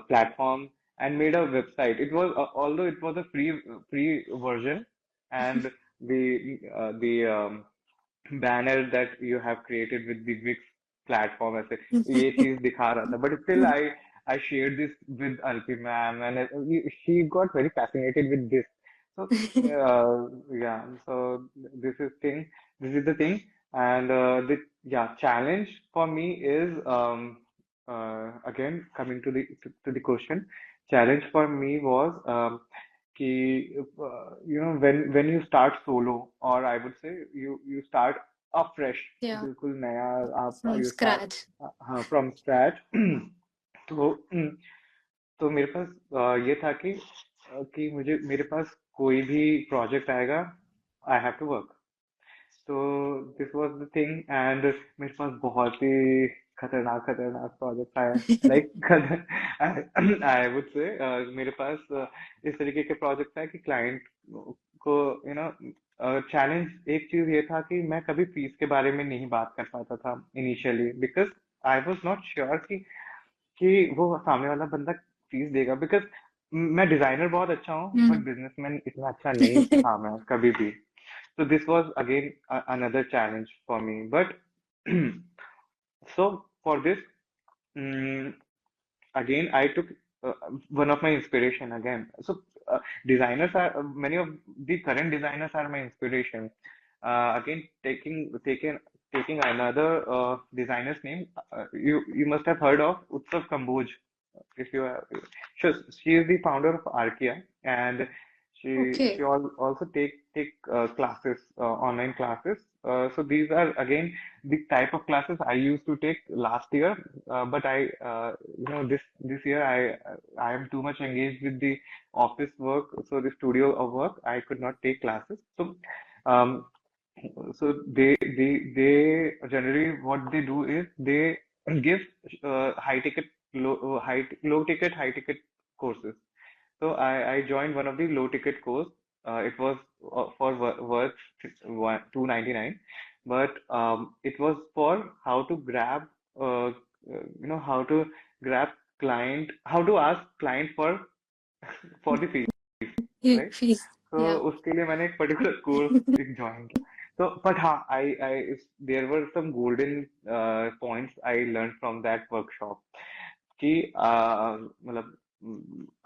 platform and made a website. It was although it was a free version, and the banner that you have created with the Wix platform ऐसे ये चीज दिखा रहा था, but still I shared this with Alpi ma'am, and she got very fascinated with this. So yeah, so this is thing this is the thing. And the yeah challenge for me is, again coming to the question. Challenge for me was, कि when you start solo, or I would say you start afresh, Yeah, बिल्कुल नया, आप from you start scratch. हाँ from scratch. तो तो मेरे पास ये था कि मेरे पास कोई भी प्रोजेक्ट आएगा, आई हैव टू वर्क. तो this was the thing. And मेरे पास बहुत ही खतरनाक खतरनाक प्रोजेक्ट आए, लाइक आई वुड से मेरे पास इस तरीके के प्रोजेक्ट आए कि क्लाइंट को यू नो चैलेंज एक चीज ये था कि मैं कभी फीस के बारे में नहीं बात कर पाता था initially, because I was not sure कि वो सामने वाला बंदा फीस देगा, बिकॉज मैं डिजाइनर बहुत अच्छा हूँ बट Mm. बिजनेसमैन इतना अच्छा नहीं था मैं कभी भी. So this was again another challenge for me. But so for this, mm again I took uh, one of my inspiration again. So designers are many of the current designers are my inspiration. Again taking another designer's name. You must have heard of Utsav Kamboj. If you have, she is the founder of Arkia, and she Okay. also take classes, online classes. So these are again the type of classes I used to take last year, but this year I am too much engaged with the office work, so the studio of work, I could not take classes. Um, so they generally what they do is they give low ticket high ticket courses. So I joined one of the low ticket course. It was for worth 299, but it was for how to grab, how to grab how to ask client for the fees, Yeah, right? fees. तो Yeah. उसके लिए मैंने एक particular course एक join किया. तो but हाँ, I there were some golden points I learn from that workshop, कि मतलब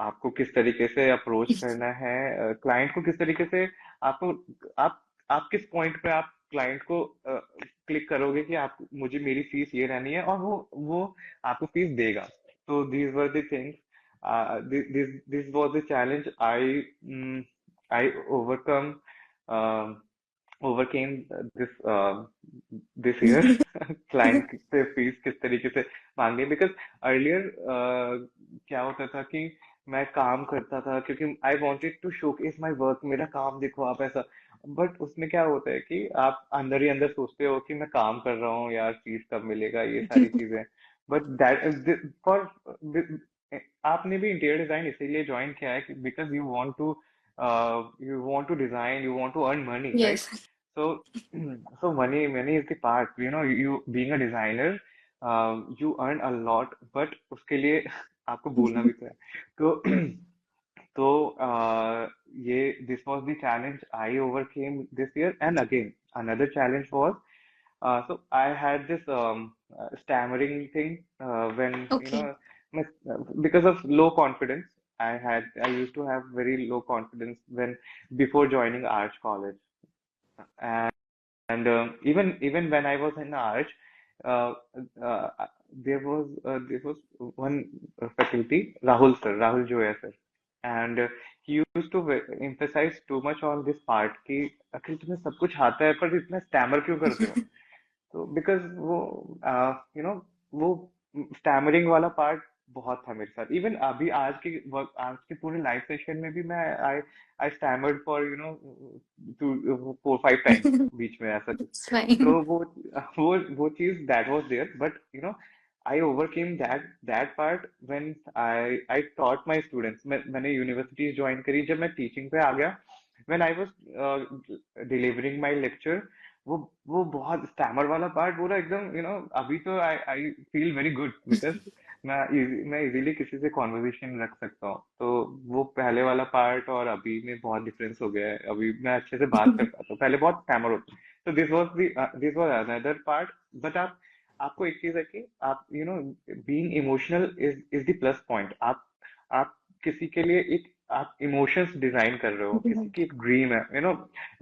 आपको किस तरीके से अप्रोच करना है क्लाइंट को, किस तरीके से आपको आप आप किस पॉइंट पे आप क्लाइंट को क्लिक करोगे कि आप मुझे मेरी फीस ये रहनी है, और वो आपको फीस देगा. तो these were the things. This was the challenge I overcome um, overcame this year. Client से फीस किस तरीके से मांगे, बिकॉज अर्लियर क्या होता था कि मैं काम करता था क्योंकि I wanted to showcase my work, मेरा काम देखो आप ऐसा. बट उसमें क्या होता है कि आप अंदर ही अंदर सोचते हो कि मैं काम कर रहा हूँ यार, फीस कब मिलेगा, ये सारी चीजें. बट दैट फॉर आपने भी इंटीरियर डिजाइन इसीलिए ज्वाइन किया है because you want to design, you want to earn money, right? Yes. So so money is the part, you being a designer, you earn a lot, but उसके लिए आपको बोलना भी तो है. तो तो ये this was the challenge I overcame this year. And again another challenge was, so I had this stammering thing, when Okay. because of low confidence. I used to have very low confidence when before joining Arch College. And even when I was in Arch, uh, uh, there was one faculty, Rahul Joya sir, and he used to emphasize too much on this part कि अखिल तुम्हें सब कुछ आता है पर इतना stammer क्यों करते हो. तो बिकॉज वो वो स्टैमरिंग वाला पार्ट बहुत था मेरे साथ। इवन अभी आज के पूरे लाइव सेशन में भी मैं I I stammered for to 4-5 times बीच में, ऐसा कुछ। It's fine. तो वो चीज that was there, but I overcame that part when I taught my students. मैंने यूनिवर्सिटी ज्वाइन करी जब मैं टीचिंग पे आ गया। When I was delivering my lecture, वो बहुत स्टैमर वाला पार्ट पूरा एकदम अभी तो I I feel very good, because मैं इजीली किसी से कॉन्वर्सेशन रख सकता हूँ। तो वो पहले वाला पार्ट और अभी में बहुत डिफरेंस हो गया है। अभी मैं अच्छे से बात कर पाता हूँ, पहले बहुत स्टैमर होता। तो this was another part. But आपको एक चीज है कि आप being emotional is the plus point. आप किसी के लिए एक आप इमोशंस डिजाइन कर रहे हो, किसी की एक ड्रीम है,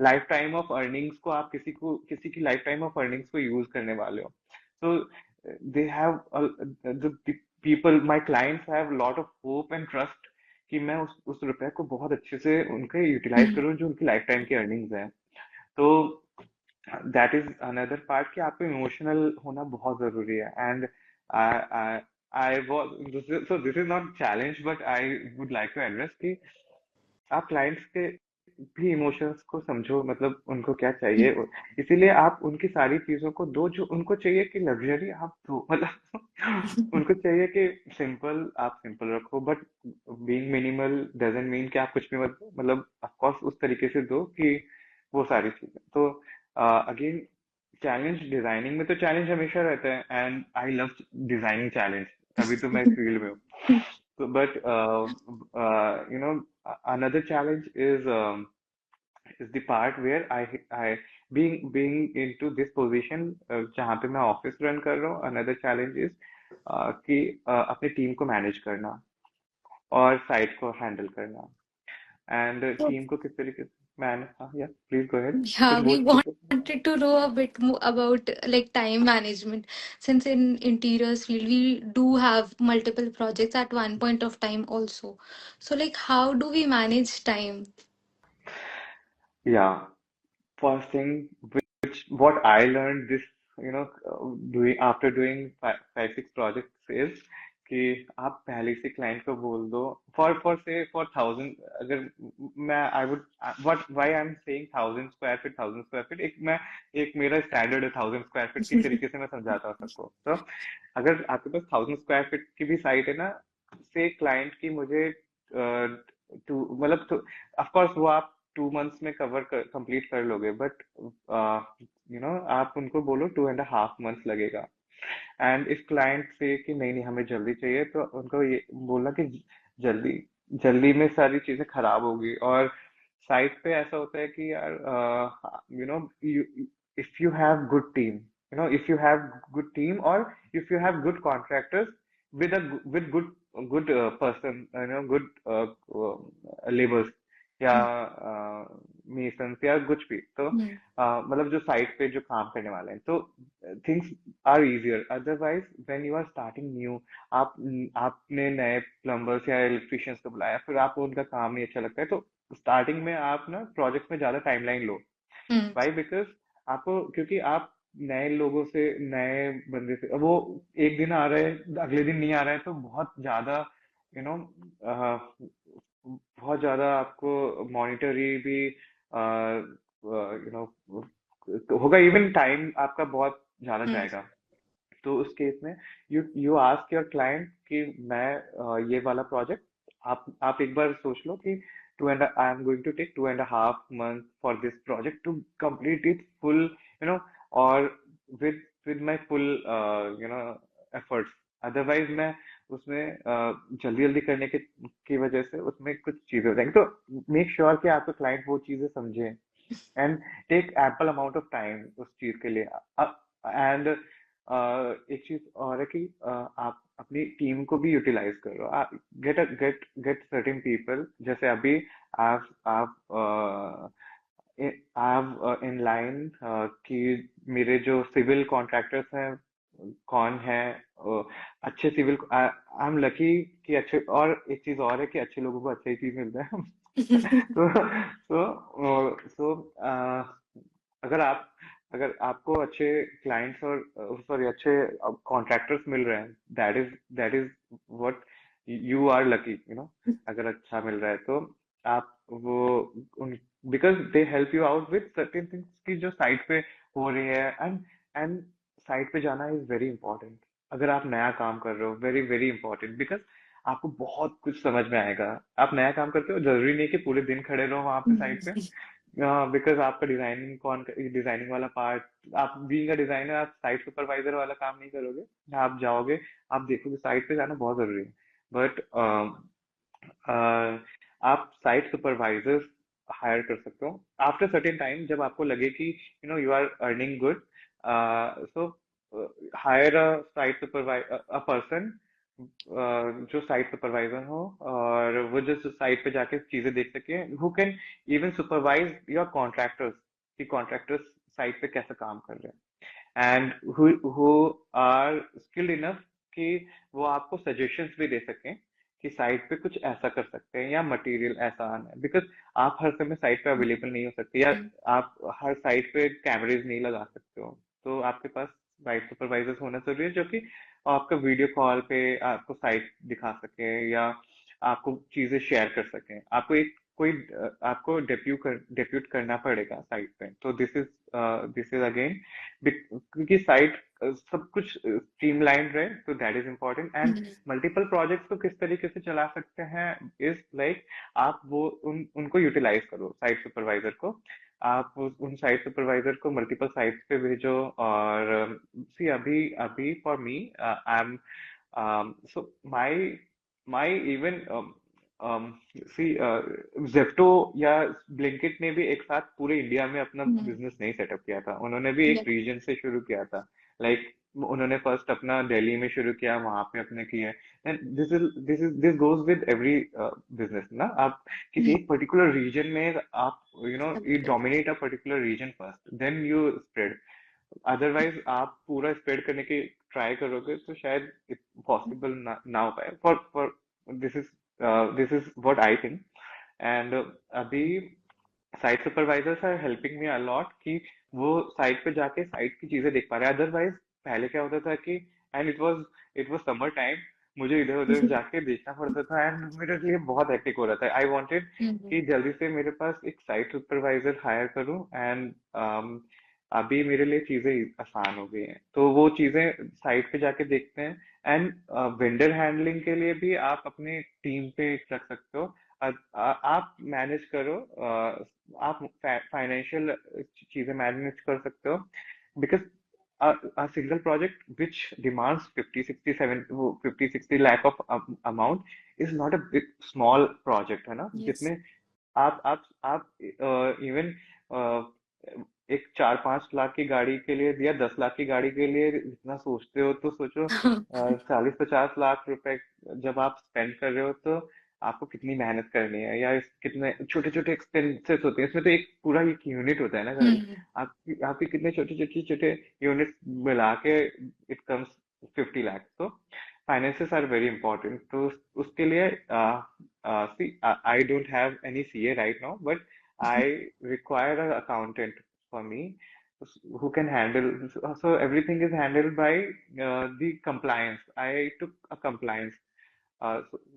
लाइफ टाइम ऑफ अर्निंग्स को आप किसी की लाइफ टाइम ऑफ अर्निंग्स को यूज करने वाले हो। तो they have the people, my clients have lot of hope and trust कि मैं उस रुपए को बहुत अच्छे से उनके यूटिलाइज करूँ जो उनकी लाइफ टाइम की अर्निंग्स है। तो दैट इज अनदर पार्ट कि आपको इमोशनल होना बहुत जरूरी है। And I I was so this is not challenge, but I would like to address कि आप क्लाइंट्स के भी इमोशंस को समझो, मतलब उनको क्या चाहिए। इसीलिए आप उनकी सारी चीजों को दो जो उनको चाहिए। कि लग्जरी आप दो, मतलब उनको चाहिए कि सिंपल, आप सिंपल रखो, but being minimal doesn't mean कि आप कुछ भी मत दो। मतलब ऑफ कोर्स उस तरीके से दो कि वो सारी चीजें। तो अगेन, चैलेंज डिजाइनिंग में तो चैलेंज हमेशा रहता है, and I love designing challenge, तभी तो मैं इस फील्ड में हूँ। So, but another challenge is the part where I being into this position, जहाँ पे मैं ऑफिस रन कर रहा हूँ। another challenge is कि अपने टीम को मैनेज करना और साइट को हैंडल करना, एंड So, टीम को किस तरीके से मैन। हाँ, या प्लीज गो अहेड, कुछ yeah, we बोल पूछो। wanted to know a bit more about like time management. Since in interiors field we do have multiple projects at one point of time also. So like how do we manage time? Yeah, first thing which what I learned this, doing after doing 5-6 projects is कि आप पहले से client को बोल दो for 1000। अगर मैं I would what why I am saying 1000 square feet, 1000 square feet, एक मेरा स्टैंडर्ड है 1000 स्क्वायर फीट की तरीके से मैं समझाता हूँ सबको। तो अगर आपके पास 1000 स्क्वायर फीट की भी साइट है ना, से क्लाइंट की मुझे टू मतलब ऑफ कोर्स वो आप 2 मंथ्स में कंप्लीट कर लोगे, बट आप उनको बोलो 2.5 मंथ्स लगेगा। एंड इस क्लाइंट से कि नहीं नहीं हमें जल्दी चाहिए, तो उनको ये बोलना कि जल्दी जल्दी में सारी चीजें खराब होगी। और साइट पे ऐसा होता है कि यार you know if you have good team, if you have good team, और if you have good contractors with good person, good labours, या मेसन्स, या कुछ भी। तो Hmm. मतलब जो साइट पे जो काम करने वाले हैं, तो things are easier. Otherwise when you are starting new, आपने नए प्लम्बर्स या इलेक्ट्रिशियंस को बुलाया, फिर आपको उनका काम नहीं अच्छा लगता है, तो स्टार्टिंग में आप ना प्रोजेक्ट में ज्यादा टाइमलाइन लो। Hmm. वाई? बिकॉज आपको, क्योंकि आप नए लोगों से, नए बंदे से, वो एक दिन आ रहे हैं अगले दिन नहीं आ रहा है, तो बहुत ज्यादा यू नो बहुत ज्यादा आपको मॉनिटरी भी होगा। इवन टाइम आपका बहुत ज्यादा Hmm. जाएगा। तो उस केस में यू आस्क योर क्लाइंट कि मैं ये वाला प्रोजेक्ट, आप एक बार सोच लो कि I am going to take 2.5 month for this project to complete it full, और with with my full efforts. Otherwise मैं उसमें जल्दी जल्दी करने की वजह से उसमें कुछ चीजें हो जाएंगी। तो मेक श्योर कि आपका क्लाइंट वो चीजें समझे, and take ample amount of time उस चीज के लिए। एंड एक चीज और है कि आप अपनी टीम को भी यूटिलाइज करो। गेट सर्टेन पीपल, जैसे अभी आप आप इन लाइन कि मेरे जो सिविल कॉन्ट्रैक्टर्स हैं कौन है, अच्छे सिविल, आई एम लकी कि अच्छे, और एक चीज और है कि अच्छे लोगों को अच्छा ही चीज मिलता है। तो अगर आप अगर आपको अच्छे क्लाइंट्स और सॉरी अच्छे कॉन्ट्रैक्टर्स मिल रहे हैं, that is what you are lucky, you know, अगर अच्छा मिल रहा है तो आप वो उन because they help you out with certain things की जो साइट पे हो रही है एंड साइट पे जाना इज वेरी इंपॉर्टेंट। अगर आप नया काम कर रहे हो, वेरी वेरी इंपॉर्टेंट, बिकॉज आपको बहुत कुछ समझ में आएगा। आप नया काम करते हो, जरूरी नहीं कि पूरे दिन खड़े रहो वहां पे साइट पे, बिकॉज आपका डिजाइनिंग वाला पार्ट, आप बीइंग अ डिजाइनर आप साइट सुपरवाइजर वाला काम नहीं करोगे। आप जाओगे, आप देखोगे, साइट पे जाना बहुत जरूरी है। बट आप साइट सुपरवाइजर्स हायर कर सकते हो आफ्टर सर्टेन टाइम, जब आपको लगे कि you know you are earning good. So hire a site supervisor, a person जो साइट सुपरवाइजर हो, और वो जो साइट पे जाके चीजें देख सके, who can even supervise your contractors, कि कॉन्ट्रैक्टर्स साइट पे कैसे काम कर रहे हैं, and who are skilled enough कि वो आपको सजेशंस भी दे सकें कि साइट पे कुछ ऐसा कर सकते हैं या मटेरियल ऐसा आना है, बिकॉज आप हर समय साइट पे अवेलेबल नहीं हो सकते, या आप हर साइट पे कैमरेज नहीं लगा सकते हो। तो आपके पास साइट सुपरवाइजर्स होना जरूरी है, जो कि आपका वीडियो कॉल पे आपको साइट दिखा सके, या आपको चीजें शेयर कर सकें। आपको एक कोई आपको डेप्यूट करना पड़ेगा साइट पे। तो दिस इज अगेन, क्योंकि साइट सब कुछ स्ट्रीमलाइन रहे, तो that is important. And multiple projects को किस तरीके से चला सकते हैं इज लाइक, आप वो उनको यूटिलाइज करो साइट सुपरवाइजर को। आप उन साइट सुपरवाइजर को मल्टीपल साइट्स पे भेजो। और सी अभी अभी for me I am so my even see Zepto या ब्लिंकिट ने भी एक साथ पूरे इंडिया में अपना बिजनेस नहीं सेटअप किया था। उन्होंने भी एक रीजन से शुरू किया था। लाइक उन्होंने फर्स्ट अपना दिल्ली में शुरू किया, वहां पे अपने किए। And this goes with every business ना। आप किसी एक पर्टिकुलर रीजन में आप you know you dominate a particular region first, then you spread. Otherwise आप पूरा स्प्रेड करने की ट्राई करोगे तो शायद पॉसिबल ना हो पाए। For this is this is what I think. And अभी site supervisors are helping me a lot कि वो साइट पे जाके साइट की चीजें देख पा रहे हैं। अदरवाइज पहले क्या होता था कि, and it was summer time, मुझे इधर उधर जाके देखना पड़ता था, एंड मेरे लिए बहुत हेक्टिक हो रहा था। आई वांटेड कि जल्दी से मेरे पास एक साइट सुपरवाइजर हायर करूं। एंड अभी मेरे लिए चीजें आसान हो गई हैं, तो वो चीजें साइट पे जाके देखते हैं। एंड वेंडर हैंडलिंग के लिए भी आप अपने टीम पे रख सकते हो। आप मैनेज करो, आप फाइनेंशियल चीजें मैनेज कर सकते हो, because a single project which demands 50 60 70 50 60 lakh of amount is not a big small project, है ना, जिसमें आप इवन एक 4-5 लाख की गाड़ी के लिए या 10 लाख की गाड़ी के लिए इतना सोचते हो, तो सोचो 40-50 लाख रुपए जब आप स्पेंड कर रहे हो, तो आपको कितनी मेहनत करनी है, या कितने छोटे छोटे एक्सपेंसेस होते हैं इसमें। तो एक पूरा एक यूनिट होता है ना गाड़ी। आपके कितने छोटे यूनिट मिला के इट कम्स 50 लाख। तो फाइनेंसेस आर वेरी इंपॉर्टेंट। तो उसके लिए see, I don't have any CA right now, but I require an accountant for me who can handle. So everything is handled by the compliance. I took a compliance.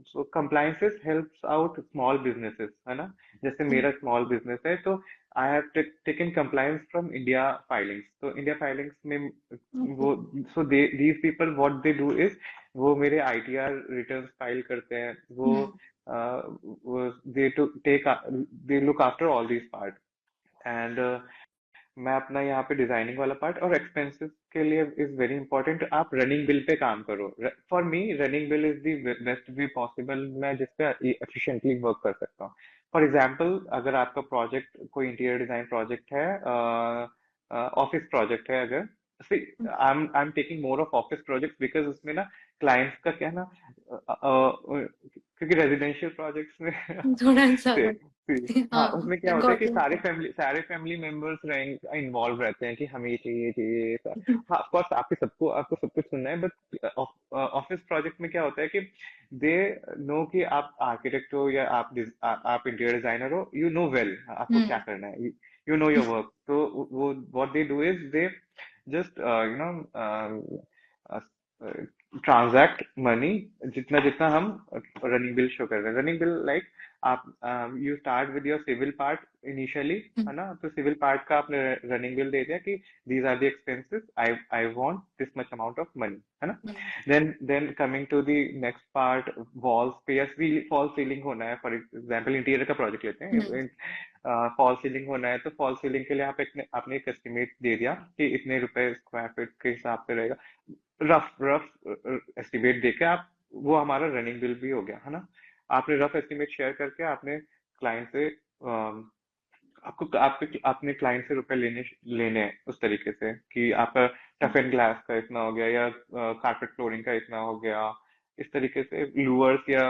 So compliances helps out small businesses, है ना। जैसे मेरा small business है, तो I have taken compliance from India Filings. तो India Filings में वो, so they these people what they do is, वो मेरे आईटीआर रिटर्न्स फाइल करते हैं। वो they to take the look after all these part. And मैं अपना यहाँ पे डिजाइनिंग वाला पार्ट और एक्सपेंसेस के लिए इज वेरी इंपॉर्टेंट। आप रनिंग बिल पे काम करो। For me running bill is the best way possible, मैं जिसपे एफिशिएंटली वर्क कर सकता हूँ। फॉर एग्जांपल, अगर आपका प्रोजेक्ट कोई इंटीरियर डिजाइन प्रोजेक्ट है, ऑफिस प्रोजेक्ट है, अगर I am taking more of office project, because उसमें ना क्लाइंट्स का क्या ना, क्योंकि रेजिडेंशियल प्रोजेक्ट्स में थोड़ा सा से, हाँ, हाँ, उसमें क्या होता है गॉट कि इट। सारे फैमिली मेंबर्स इन्वॉल्व रहते हैं कि हमें ये चाहिए ये चाहिए ये सब। हाँ, ऑफ कोर्स आपको सब कुछ सुनना है, बट ऑफिस प्रोजेक्ट में क्या होता है कि दे नो कि आप आर्किटेक्ट हो या आप इंटीरियर डिजाइनर हो, यू नो वेल आपको क्या करना है, यू नो योर वर्क। तो वो what they do is they just transact money जितना जितना हम रनिंग बिल शो कर रहे हैं। रनिंग बिल लाइक आप you start with your civil part initially, है ना? तो सिविल पार्ट का आपने रनिंग बिल दे दिया कि these are the expenses, I I want this much amount of money, है ना? Then coming to the next part, walls पे या फॉल सीलिंग होना है, फॉर एग्जांपल इंटीरियर का प्रोजेक्ट लेते हैं। फॉल सीलिंग होना है तो फॉल सीलिंग के लिए आप आपने एक एस्टिमेट दे दिया कि इतने रुपए स्क्वायर फीट के हिसाब से रहेगा। रफ रफ एस्टिमेट देके आप, वो हमारा रनिंग बिल भी हो गया, है ना? आपने रफ एस्टिमेट शेयर करके आपने क्लाइंट से आपको आपके अपने क्लाइंट से रुपए लेने लेने हैं उस तरीके से कि आपका टफ एंड ग्लास का इतना हो गया या कारपेट फ्लोरिंग का इतना हो गया। इस तरीके से लूवर्स या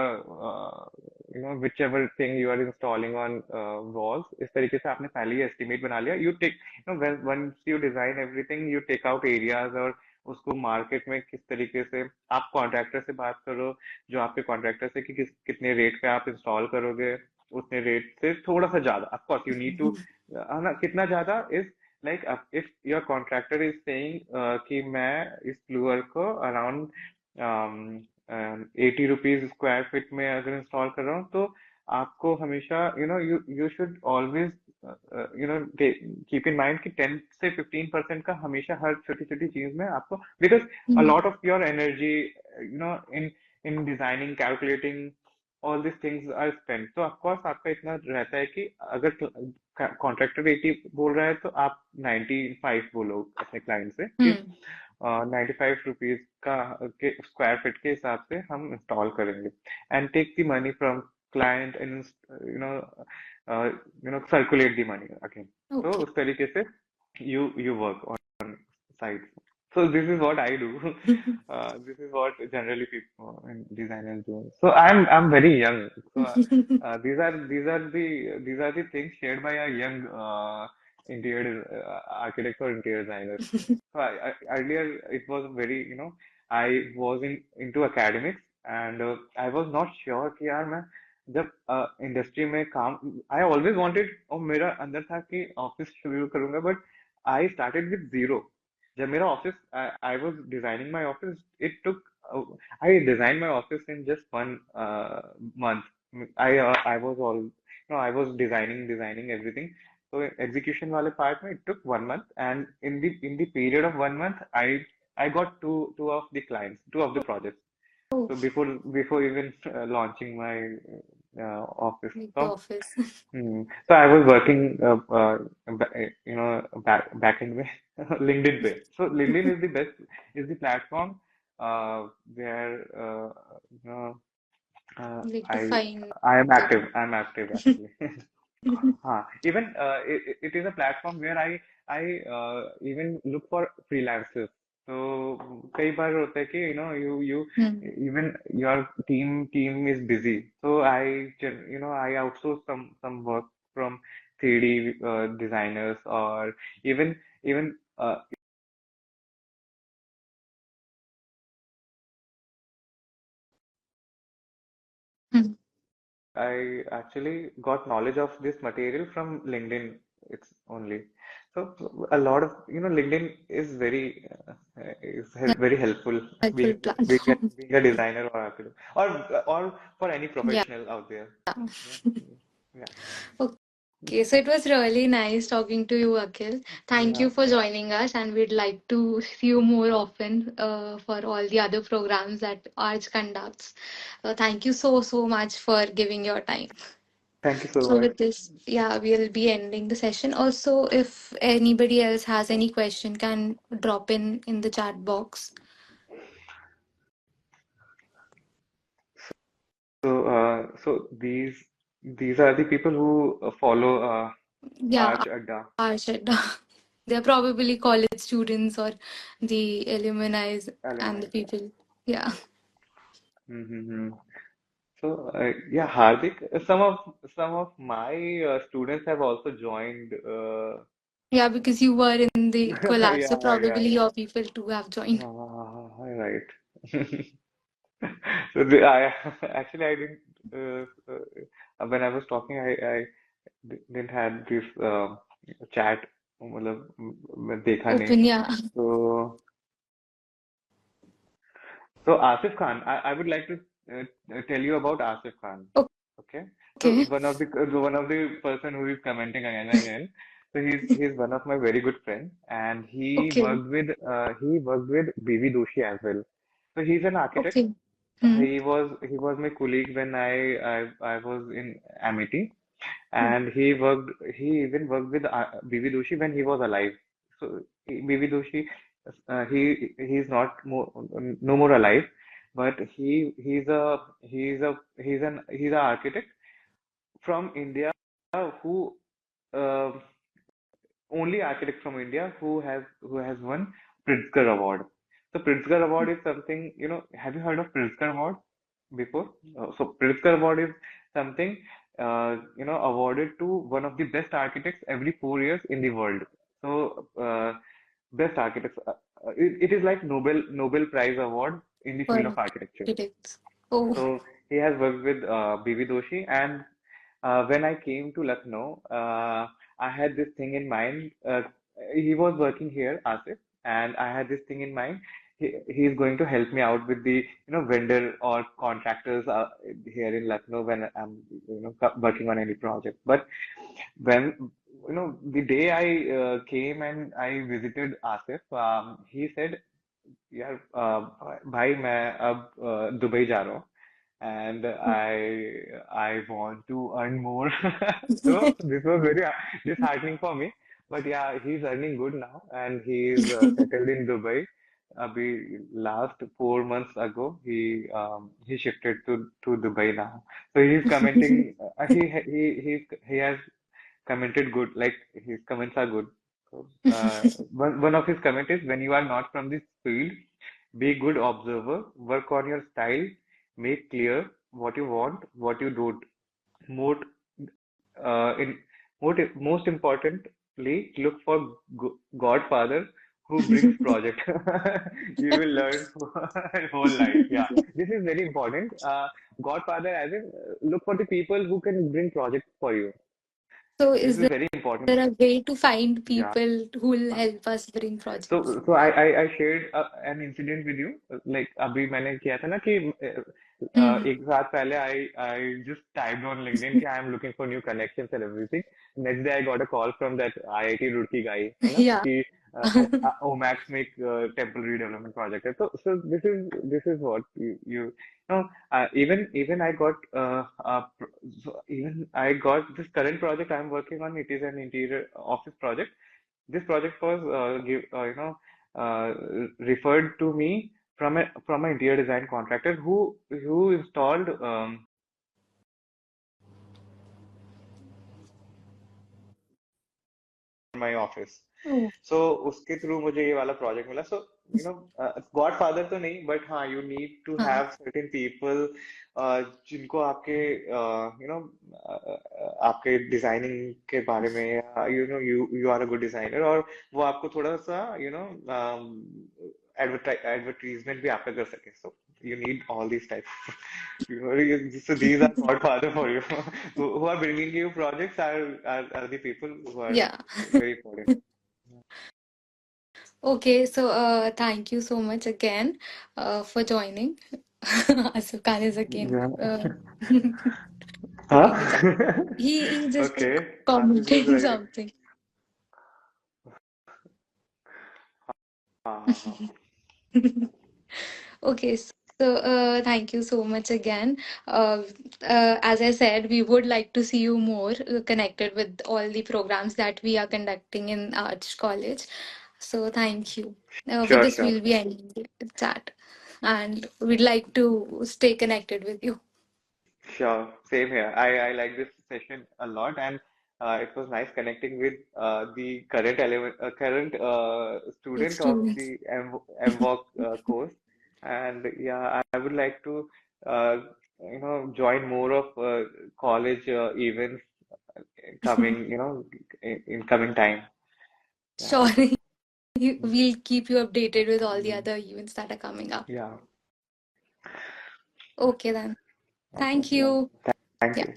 whichever thing you are installing on walls, इस तरीके से आपने पहले ही एस्टिमेट बना लिया। You take once you design everything, you take out areas और उसको मार्केट में किस तरीके से आप कॉन्ट्रैक्टर से बात करो, जो आपके कॉन्ट्रैक्टर से कि कितने रेट पे आप इंस्टॉल करोगे, उतने रेट से थोड़ा सा ज्यादा। Of course you need to, है ना? कितना ज्यादा is like, if your contractor is saying कि मैं इस फ्लोर को अराउंड 80 रुपीज स्क्वायर फीट में अगर इंस्टॉल कर रहा हूँ, तो आपको हमेशा you you should always keep in mind कि 10 से 15% का हमेशा हर छोटी छोटी चीज में आपको, because a lot of your energy in in designing, calculating, all this things are spent. तो ऑफकोर्स आपका इतना रहता है कि अगर कॉन्ट्रैक्टर 80 बोल रहा है तो आप 95 बोलो अपने क्लाइंट से कि 95 रुपीज का के स्क्वायर फीट के हिसाब से हम इंस्टॉल करेंगे, and take the money from client and you know circulate the money again. तो Okay. उस तरीके से you work on sites. So this is what I do. This is what generally people and designers do. So I'm very young. So these are the things shared by a young interior architect or interior designer. So earlier it was very, I was into academics, and I was not sure कि यार मैं जब industry में काम, I always wanted, और मेरा अंदर था कि ऑफिस शुरू करूंगा, but I started with zero. जब मेरा office, I was designing my office, it took, I design my office in just 1 month। I was all I was designing everything. तो एग्जीक्यूशन वाले पार्ट में it took 1 month, and in the period of 1 month I got two of the clients, two of the projects. Oh, So before even launching my office. like the So office. so I was working back end way, LinkedIn way. So LinkedIn is the best, is the platform where you know Like to I find I am job. active. I'm active actually. Even it is a platform where I even look for freelancers. तो कई बार होता है कि you Hmm. even your team is busy, so I outsource some work from 3D designers, or even Hmm. I actually got knowledge of this material from LinkedIn. It's only, so a lot of, LinkedIn is Yeah, very helpful, helpful platform. being a designer or architect, or for any Yeah. professional out there. Yeah, yeah, Okay, so it was really nice talking to you, Akhil. Thank yeah. you for joining us, and we'd like to see you more often for all the other programs that Arch conducts. Thank you so much for giving your time. Thank you so So, much. with this, yeah, we'll be ending the session. Also, if anybody else has any question, can drop in the chat box. So these are the people who follow Yeah, Arch Adda Arch, they're probably college students or the alumni and alumni. the people. Yeah. Mm-hmm. So yeah, Hardik, some of my students have also joined. Yeah, because you were in the collab, so Yeah, yeah, probably your people too have joined. right. So I actually I didn't when I was talking, I didn't had this chat, मतलब देखा नहीं। Open, yeah. तो So Asif Khan, I would like to tell you about Asif Khan. Okay. So Okay. one of the person who is commenting again and again. So he's one of my very good friends, and Okay. he worked with BV Doshi as well. So he's an architect. Okay. Hmm. He was my colleague when I was in Amity, and he even worked with BV Doshi when he was alive. So BV Doshi, he's not more no more alive, but he's an architect from India who uh, only architect from India who has won Pritzker Award. So Pritzker Award is something, have you heard of Pritzker Award before? So Pritzker Award is something awarded to one of the best architects every 4 years in the world. So best architects. It is like Nobel Prize Award in the field For of architecture. architects. Oh. So he has worked with BV Doshi, and when I came to Lucknow, I had this thing in mind. He was working here, Asif, and I had this thing in mind. He's going to help me out with the vendor or contractors here in Lucknow when I'm working on any project. But when the day I came and I visited Asif, he said, यार भाई मैं अब Dubai जा रहा हूँ and I want to earn more. So this was very disheartening for me. But yeah, he's earning good now and he's settled in Dubai. Abhi last 4 months ago, he shifted to Dubai now. So he's commenting. He has commented good. Like his comments are good. So, one of his comment is when you are not from this field, be good observer, work on your style, make clear what you want, what you don't. More, in most importantly, look for Godfather who brings project. You will learn for whole life. Yeah, this is very important. Godfather, as in, look for the people who can bring projects for you. So This is is very important. there a way to find Yeah. people who will help us bring projects? So I shared an incident with you. Like अभी मैंने किया था ना कि Hmm. एक साथ पहले I just typed on LinkedIn कि I am looking for new connections and everything. Next day I got a call from that IIT Roorkee guy, है ना Yeah. कि OMAX make temporary development project है. So this is what you know. Even I got even I got this current project I'm working on. It is an interior office project. This project was uh, referred to me from an interior design contractor who installed my office. Oh. So उसके through मुझे ये वाला project मिला. So godfather तो नहीं, but हाँ, you need to Huh. Have certain people जिनको आपके आपके डिजाइनिंग के बारे में, you you are a good designer, और वो आपको थोड़ा सा एडवर्टाइजमेंट भी आपका कर सके. So you need all these types. So these are godfather for you. Who are bringing you projects are the people who are Yeah. very important. Okay, so thank you so much again for joining. Asif Khan is again Yeah. putting the Huh? chat. He just Okay. Asif is commenting very. something. हाँ. Okay, so thank you so much again. Uh, as I said, we would like to see you more connected with all the programs that we are conducting in Arch College. So thank you. With Sure, this, sure. we'll be ending the chat, and we'd like to stay connected with you. Sure, same here. I like this session a lot, and it was nice connecting with the current With student of students. the MVOC course. And yeah, I would like to uh, join more of college events coming, in coming time. Yeah. Sure, we'll keep you updated with all the Mm. other events that are coming up. Yeah. Okay, then. Okay. Thank Yeah. you. Thank Yeah. you.